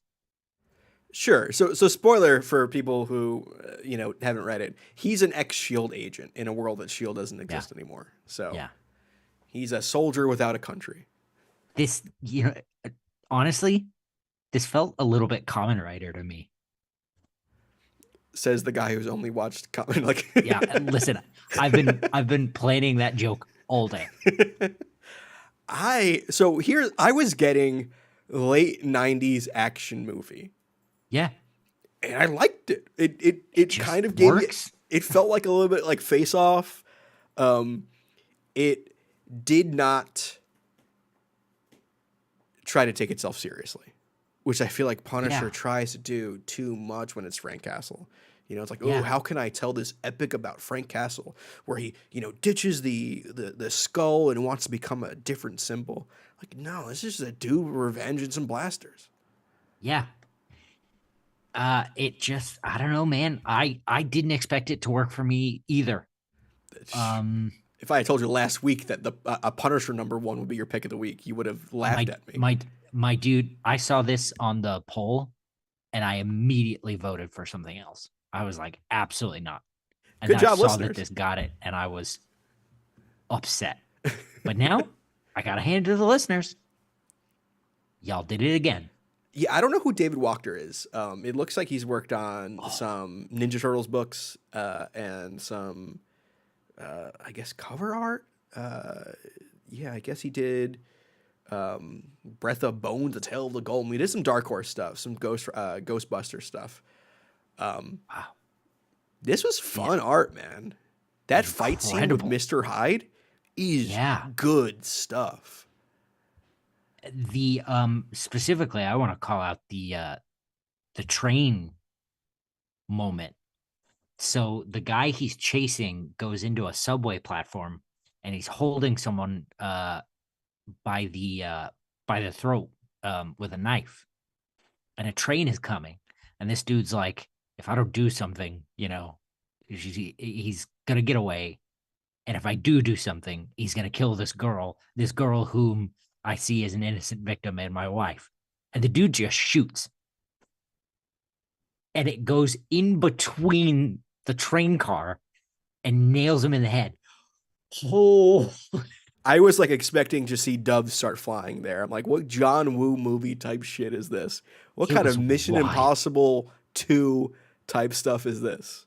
Sure. So spoiler for people who haven't read it. He's an ex-Shield agent in a world that Shield doesn't
Yeah.
exist anymore. So
Yeah.
he's a soldier without a country.
This, honestly, this felt a little bit Kamen Rider to me.
Says the guy who's only watched like
Yeah, listen, I've been planning that joke all day.
I was getting late 90s action movie.
Yeah.
And I liked it. It
just
kind of gave me,
works.
it felt like a little bit like Face Off. It did not try to take itself seriously, which I feel like Punisher
Yeah.
tries to do too much when it's Frank Castle. It's like,
Yeah.
oh, how can I tell this epic about Frank Castle where he, ditches the skull and wants to become a different symbol? Like, no, this is just a dude with revenge and some blasters.
Yeah. It just, I don't know, man. I didn't expect it to work for me either.
If I had told you last week that a Punisher #1 would be your pick of the week, you would have laughed at me.
My dude, I saw this on the poll and I immediately voted for something else. I was like, absolutely not. And
Good
then
job,
I saw
listeners.
that this got it and I was upset. But now I gotta hand it to the listeners. Y'all did it again.
Yeah, I don't know who David Wachter is. It looks like he's worked on some Ninja Turtles books and some, I guess, cover art. Yeah, I guess he did Breath of Bones, The Tale of the Golem. He did some Dark Horse stuff, some Ghostbuster stuff.
Wow.
This was fun art, man. That fight scene with
Incredible.
Mr. Hyde is
Yeah.
good stuff.
The specifically I want to call out the train moment. So the guy he's chasing goes into a subway platform and he's holding someone by the throat with a knife. And a train is coming. And this dude's like, if I don't do something, he's gonna get away. And if I do something, he's gonna kill this girl whom I see as an innocent victim and my wife. And the dude just shoots. And it goes in between the train car and nails him in the head. Oh,
I was like expecting to see doves start flying there. I'm like, what John Woo movie type shit is this? What
It
kind
was
of Mission
wild.
Impossible 2 type stuff is this?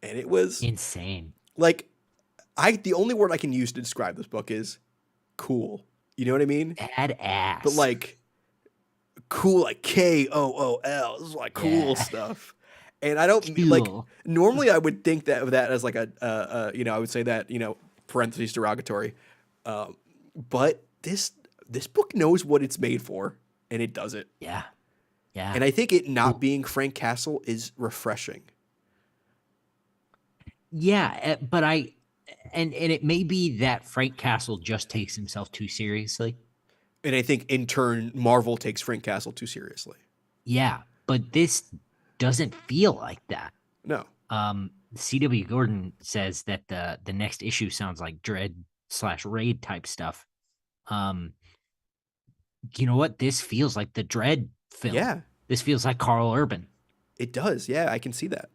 And it was
insane.
like, the only word I can use to describe this book is cool. You know what I mean?
Badass.
But like cool, like KOOL. This is like cool
Yeah.
stuff. And I don't like, normally I would think that as like I would say that, parentheses derogatory. But this book knows what it's made for. and it does it.
Yeah. Yeah.
And I think it not
Well,
being Frank Castle is refreshing.
yeah, but and it may be that Frank Castle just takes himself too seriously.
And I think in turn, Marvel takes Frank Castle too seriously.
Yeah, but this doesn't feel like that.
No.
CW Gordon says that the next issue sounds like Dread/Raid type stuff. Um, you know what? This feels like the Dread film.
Yeah,
This feels like Carl Urban.
it does. Yeah, I can see that.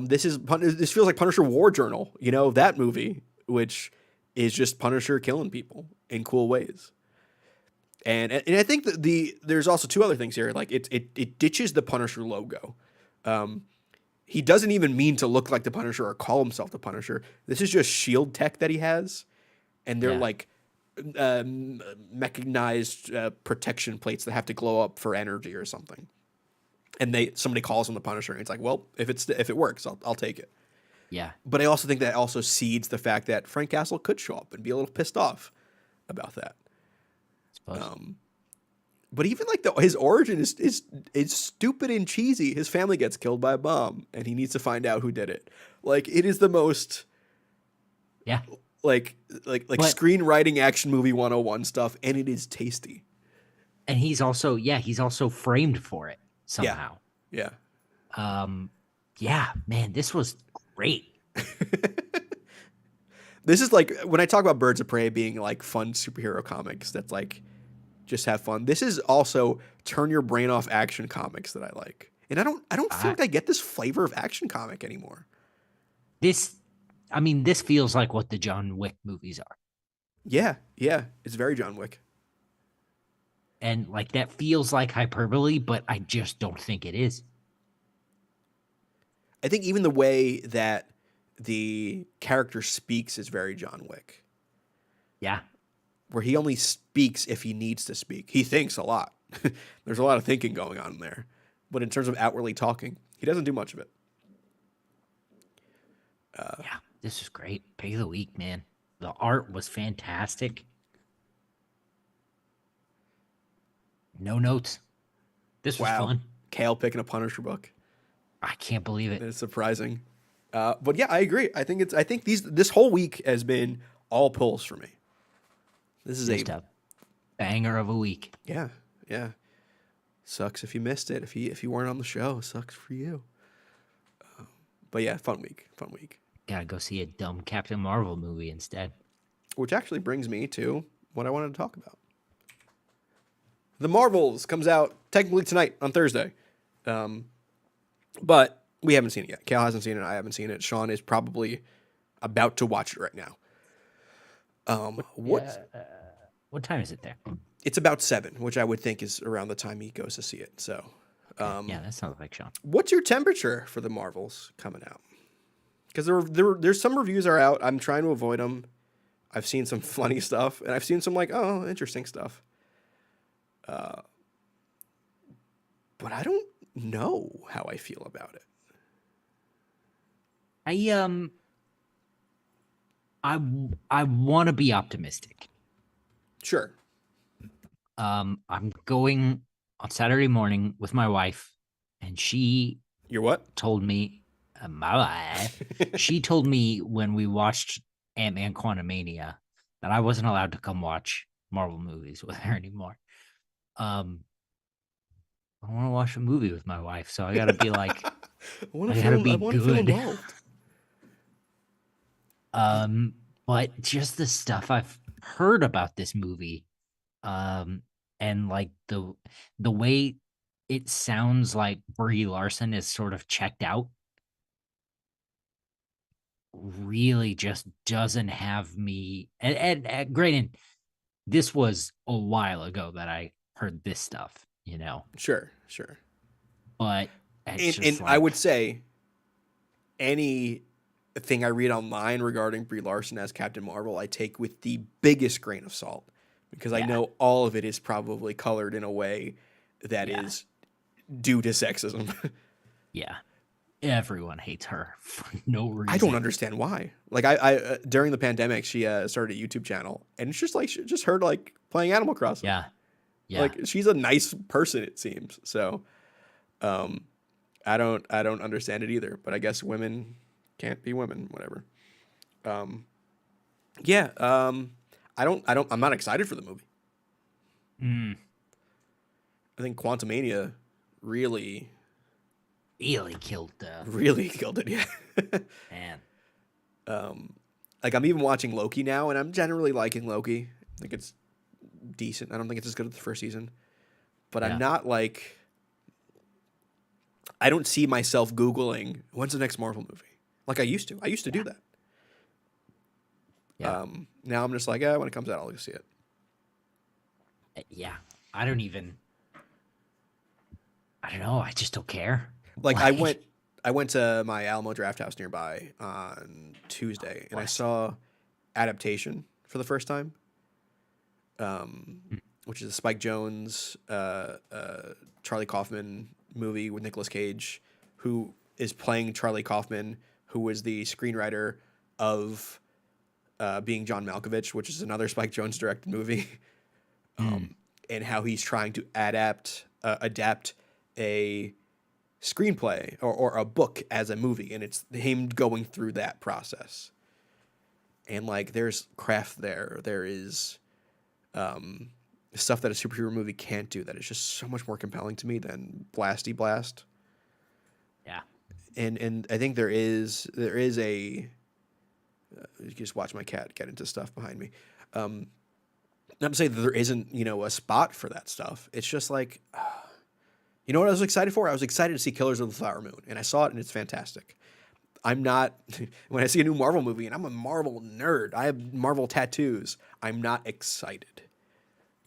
This feels like Punisher War Journal, that movie, which is just Punisher killing people in cool ways. And I think that there's also two other things here. Like it ditches the Punisher logo. He doesn't even mean to look like the Punisher or call himself the Punisher. This is just shield tech that he has, and they're
Yeah.
like mechanized protection plates that have to glow up for energy or something. And somebody calls him the Punisher, and it's like, well, if it works, I'll take it.
Yeah.
But I also think that also seeds the fact that Frank Castle could show up and be a little pissed off about that.
Suppose.
But even like his origin is stupid and cheesy. His family gets killed by a bomb, and he needs to find out who did it. Like it is the most
Yeah.
like
But
screenwriting action movie 101 stuff, and it is tasty.
and he's also framed for it
Yeah,
somehow.
yeah.
Yeah, man, this was great.
This is like when I talk about Birds of Prey being like fun superhero comics that's like just have fun. This is also turn your brain off action comics that I like. And I don't feel
I
like I get this flavor of action comic anymore.
this I mean, this feels like what the John Wick movies are.
Yeah, yeah. It's very John Wick.
And like that feels like hyperbole, but I just don't think it is.
I think even the way that the character speaks is very John Wick,
Yeah.
where he only speaks if he needs to speak. He thinks a lot. There's a lot of thinking going on there. But in terms of outwardly talking, he doesn't do much of it.
Yeah. This was great. Pick of the week, man. The art was fantastic. No notes. This was
Wow.
fun.
Kale picking a Punisher book.
I can't believe it.
It's surprising. But yeah, I agree. I think this whole week has been all pulls for me. This is
Just a banger of a week.
yeah, yeah. Sucks if you missed it. If you weren't on the show, sucks for you. But yeah, fun week.
Gotta go see a dumb Captain Marvel movie instead.
Which actually brings me to what I wanted to talk about. The Marvels comes out technically tonight on Thursday. But we haven't seen it yet. Cal hasn't seen it. I haven't seen it. Sean is probably about to watch it right now.
What time is it there?
It's about 7, which I would think is around the time he goes to see it. So,
Yeah, that sounds like Sean.
what's your temperature for the Marvels coming out? Because there's some reviews are out. I'm trying to avoid them. I've seen some funny stuff, and I've seen some like, oh, interesting stuff. But I don't know how I feel about it.
I want to be optimistic.
Sure.
I'm going on Saturday morning with my wife, and she
You're what?
told me, my wife, she told me when we watched Ant-Man Quantumania that I wasn't allowed to come watch Marvel movies with her anymore. I want to watch a movie with my wife, so I gotta be like,
I want
I
to
gotta
feel.
be
I want to feel
good.
involved.
But just the stuff I've heard about this movie, and like the way it sounds like Brie Larson is sort of checked out, really just doesn't have me. And granted, this was a while ago that I heard this stuff,
Sure.
but it's
And
just
I would
like,
say anything I read online regarding Brie Larson as Captain Marvel, I take with the biggest grain of salt because I
Yeah.
know all of it is probably colored in a way that
Yeah.
is due to sexism.
yeah, everyone hates her for no reason.
I don't understand why. Like I during the pandemic, she started a YouTube channel, and it's just like just her like playing Animal Crossing.
Yeah. Yeah.
Like she's a nice person, it seems. So, um, I don't understand it either. But I guess women can't be women. Whatever. Um, yeah. I'm not excited for the movie.
Mm,
I think Quantumania really,
really killed the
really killed it. Yeah.
man.
um, like I'm even watching Loki now, and I'm generally liking Loki. I think it's decent. I don't think it's as good as the first season, but I'm
Yeah.
not like I don't see myself Googling when's the next Marvel movie like I used to. I used to do
Yeah.
that.
Yeah.
Now I'm just like, yeah, when it comes out, I'll go see it.
Yeah. I don't even. I don't know. I just don't care.
Like
Like,
I went to my Alamo Draft House nearby on Tuesday, and I
bless
saw Adaptation for the first time,
you.
which is a Spike Jonze, Charlie Kaufman movie with Nicolas Cage, who is playing Charlie Kaufman, who was the screenwriter of Being John Malkovich, which is another Spike Jonze directed movie,
Mm,
and how he's trying to adapt a screenplay or a book as a movie, and it's him going through that process. And like, there's craft there. There is stuff that a superhero movie can't do that is just so much more compelling to me than Blasty Blast.
yeah.
And I think there is a you just watch my cat get into stuff behind me. Not to say that there isn't a spot for that stuff. It's just like you know what I was excited for? I was excited to see Killers of the Flower Moon, and I saw it, and it's fantastic. I'm not when I see a new Marvel movie, and I'm a Marvel nerd. I have Marvel tattoos. I'm not excited.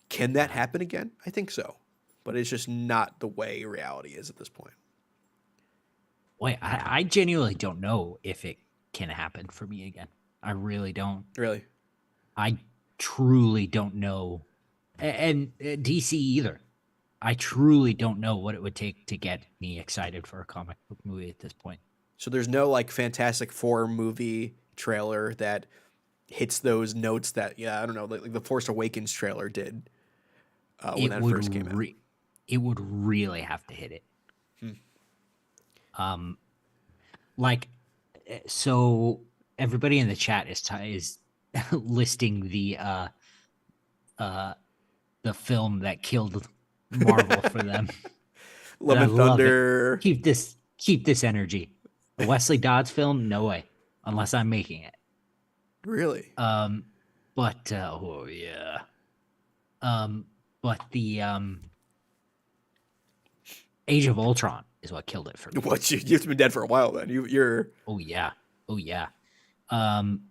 Can that
Yeah.
happen again? I think so, but it's just not the way reality is at this point.
Wait, I genuinely don't know if it can happen for me again. I really don't.
Really,
I truly don't know. And DC either. I truly don't know what it would take to get me excited for a comic book movie at this point.
so there's no like Fantastic Four movie trailer that hits those notes that I don't know, like the Force Awakens trailer did when
It
that
would
first came out.
it would really have to hit it.
Hmm.
Um, like so everybody in the chat is listing uh the film that killed Marvel for them. And
Love
I
and
love it.
Thunder,
Keep this energy. A Wesley Dodds film? No way. Unless I'm making it.
really.
Um but oh yeah. Um but the Age of Ultron is what killed it for me.
What you've been dead for a while then. You're
Oh yeah. Oh yeah. Um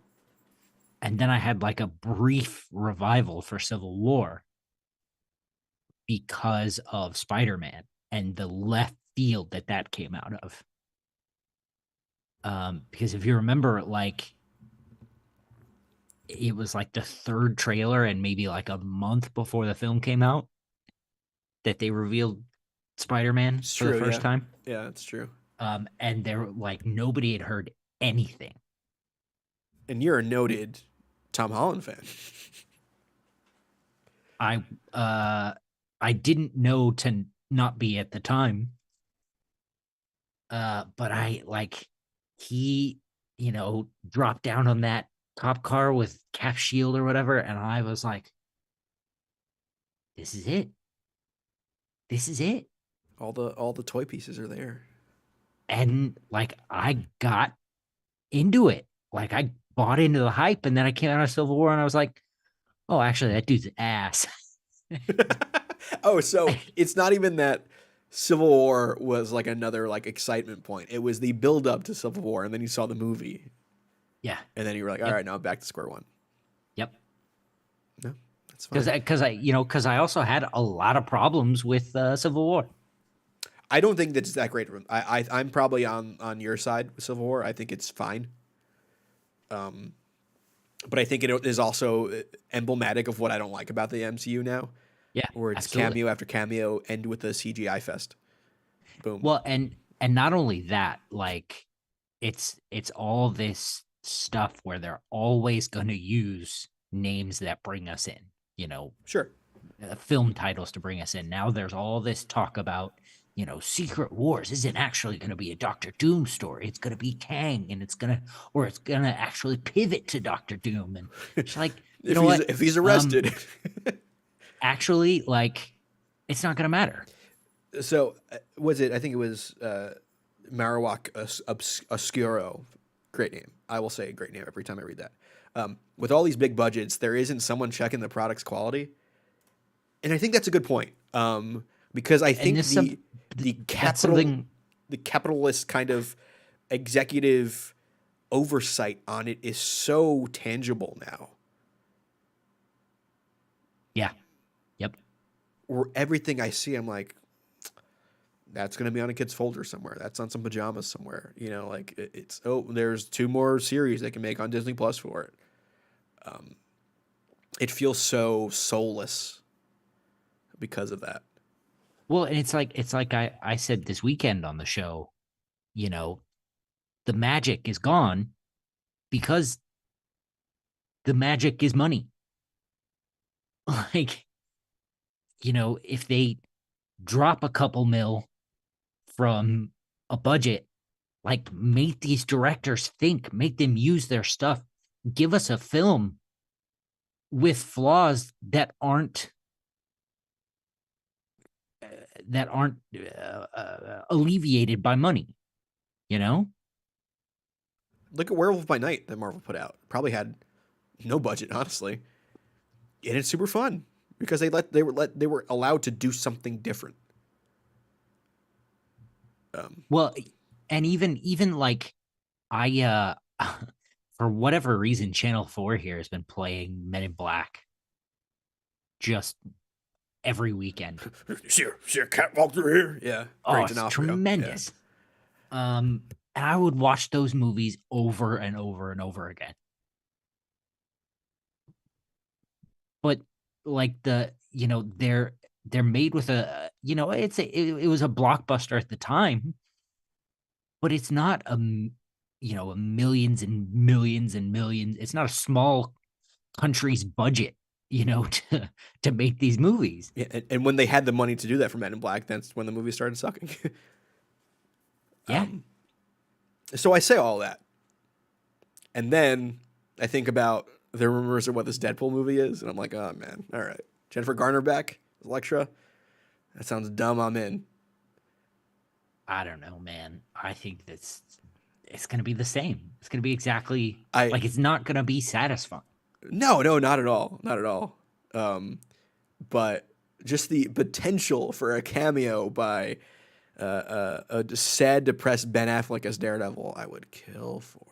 and then I had like a brief revival for Civil War because of Spider-Man and the left field that came out of. Because if you remember, like it was like the third trailer and maybe like a month before the film came out that they revealed Spider-Man
it's
for the
true.
first
Yeah,
time.
yeah, it's true.
And there like nobody had heard anything.
And you're a noted Tom Holland fan.
I I didn't know to not be at the time. But I like he, dropped down on that cop car with Cap Shield or whatever, and I was like, this is it. This is it.
All the toy pieces are there.
And like I got into it. Like I bought into the hype, and then I came out of Civil War and I was like, oh, actually, that dude's ass.
Oh, so it's not even that Civil War was like another like excitement point. It was the build up to Civil War, and then you saw the movie,
Yeah.
and then you were like, all
Yep.
right, now I'm back to square one.
Yep.
No, that's
Because
fine.
because I also had a lot of problems with Civil War.
I don't think that's that great. I'm probably on your side with Civil War. I think it's fine. But I think it is also emblematic of what I don't like about the MCU now,
Yeah,
where it's
absolutely.
cameo after cameo end with a CGI fest. Boom.
Well, and not only that, like it's all this stuff where they're always going to use names that bring us in.
Sure.
film titles to bring us in. Now there's all this talk about, Secret Wars isn't actually going to be a Doctor Doom story. It's going to be Kang, and it's going to actually pivot to Doctor Doom. And she's like, you
if
know
he's
what?
if he's
Um,
arrested.
actually, like, it's not going to matter.
So was it? I think it was Marowak Oscuro. Great name. I will say great name every time I read that. With all these big budgets, there isn't someone checking the product's quality, and I think that's a good point. Because I
And
think
this some
the
that's
capital
something.
the capitalist kind of executive oversight on it is so tangible now.
Yeah. Yep.
Where everything I see, I'm like, that's going to be on a kid's folder somewhere. That's on some pajamas somewhere. Like it's there's two more series they can make on Disney Plus for it. It feels so soulless because of that.
Well, and it's like I said this weekend on the show, you know, the magic is gone because the magic is money. Like, if they drop a couple mil from a budget, like, make these directors think, make them use their stuff, give us a film with flaws that aren't alleviated by money, you know?
Look at Werewolf by Night that Marvel put out. Probably had no budget, honestly, and it's super fun because they were allowed to do something different. Um,
Well, and even like I for whatever reason, Channel 4 here has been playing Men in Black just every weekend.
see a cat walk through here. Yeah,
Oh,
Frank
it's
D'Onofrio. Yeah,
tremendous. And I would watch those movies over and over and over again. But like they're made with it was a blockbuster at the time, but it's not a millions and millions and millions. It's not a small country's budget, to make these movies.
yeah. And when they had the money to do that for Men in Black, that's when the movie started sucking.
Yeah.
um, so I say all that, and then I think about the rumors of what this Deadpool movie is, and I'm like, oh man, all right, Jennifer Garner back as Elektra. That sounds dumb. I'm in.
I don't know, man. I think it's gonna be the same. It's gonna be exactly
I
like it's not gonna be satisfying.
no, not at all, not at all. But just the potential for a cameo by a sad, depressed Ben Affleck as Daredevil, I would kill for.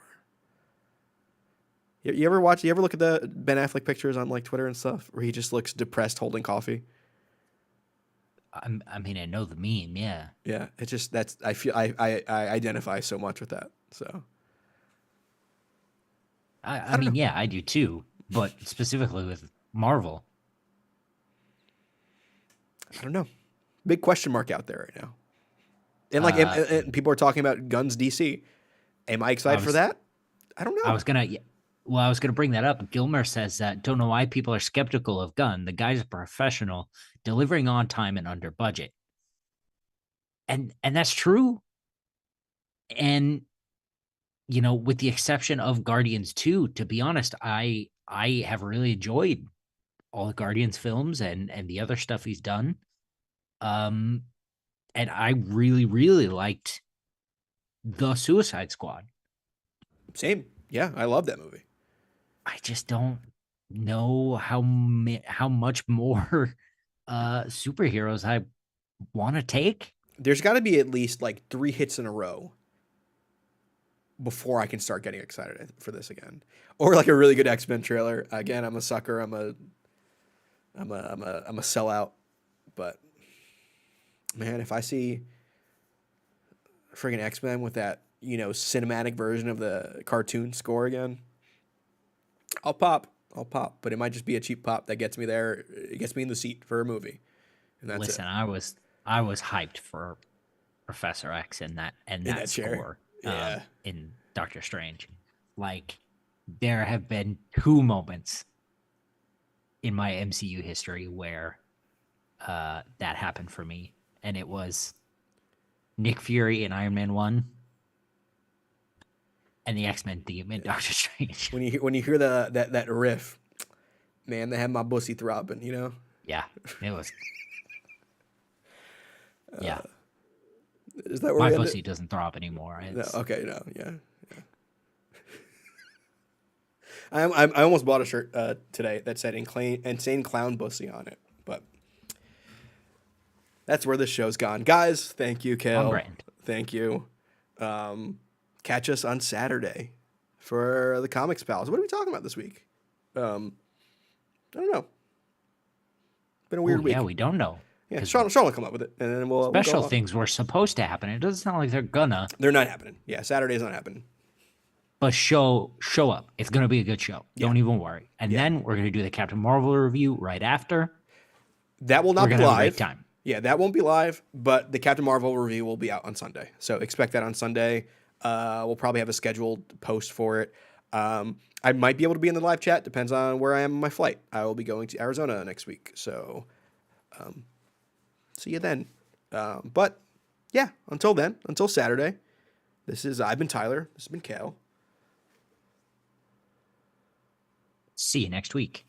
You ever watch? You ever look at the Ben Affleck pictures on like Twitter and stuff, where he just looks depressed holding coffee?
I mean, I know the meme, yeah.
Yeah, it just that's I feel I identify so much with that. So
I
I don't
mean,
know.
yeah, I do too, but specifically with Marvel.
I don't know. Big question mark out there right now. And like,
Uh,
and people are talking about Guns DC. Am I
I
excited for
was
that? I don't
I
know.
was gonna yeah, well, I was gonna bring that up. Gilmer says that don't know why people are skeptical of Gunn. The guy's a professional, delivering on time and under budget, and that's true. And with the exception of Guardians 2, to be honest, I have really enjoyed all the Guardians films and the other stuff he's done. Um, and I really, really liked the Suicide Squad.
Same. Yeah, I love that movie.
I just don't know how much more superheroes I want to take.
There's got to be at least like 3 hits in a row before I can start getting excited for this again, or like a really good X-Men trailer. Again, I'm a sucker. I'm a sellout. But man, if I see friggin' X-Men with that cinematic version of the cartoon score again, I'll pop. I'll pop. But it might just be a cheap pop that gets me there. It gets me in the seat for a movie, and that's it.
Listen, I was hyped for Professor X and that and
In
that
that chair.
score
Yeah.
in Doctor Strange. Like, there have been two moments in my MCU history where that happened for me, and it was Nick Fury in Iron Man 1 and the X-Men theme in Doctor Strange.
When you hear that riff, man, they have my pussy throbbing. You know.
Yeah, it was. Yeah,
Is that where
my
we end
pussy
it?
doesn't throb anymore.
No.
It's
Okay. No. Yeah. I almost bought a shirt today that said "Insane Clown Pussy" on it, but that's where this show's gone, guys. Thank you,
on
Kale.
brand.
Thank you. Catch us on Saturday for the Comics Pals. What are we talking about this week? I don't know. Been a weird
Oh
week.
yeah, we don't know.
Yeah,
'Cause
Sean will come up with it, and then we'll
special
go on.
things were supposed to happen. It doesn't sound like they're gonna,
They're not happening. Yeah, Saturday's not happening.
but show up. It's gonna be a good show.
Yeah.
Don't even worry. And
Yeah.
then we're gonna do the Captain Marvel review right after.
That will not
We're
be
gonna have a
live.
great time.
Yeah, that won't be live, but the Captain Marvel review will be out on Sunday. So expect that on Sunday. We'll probably have a scheduled post for it. I might be able to be in the live chat. Depends on where I am on my flight. I will be going to Arizona next week. So see you then. But yeah, until then, until Saturday, I've been Tyler. This has been Cal.
See you next week.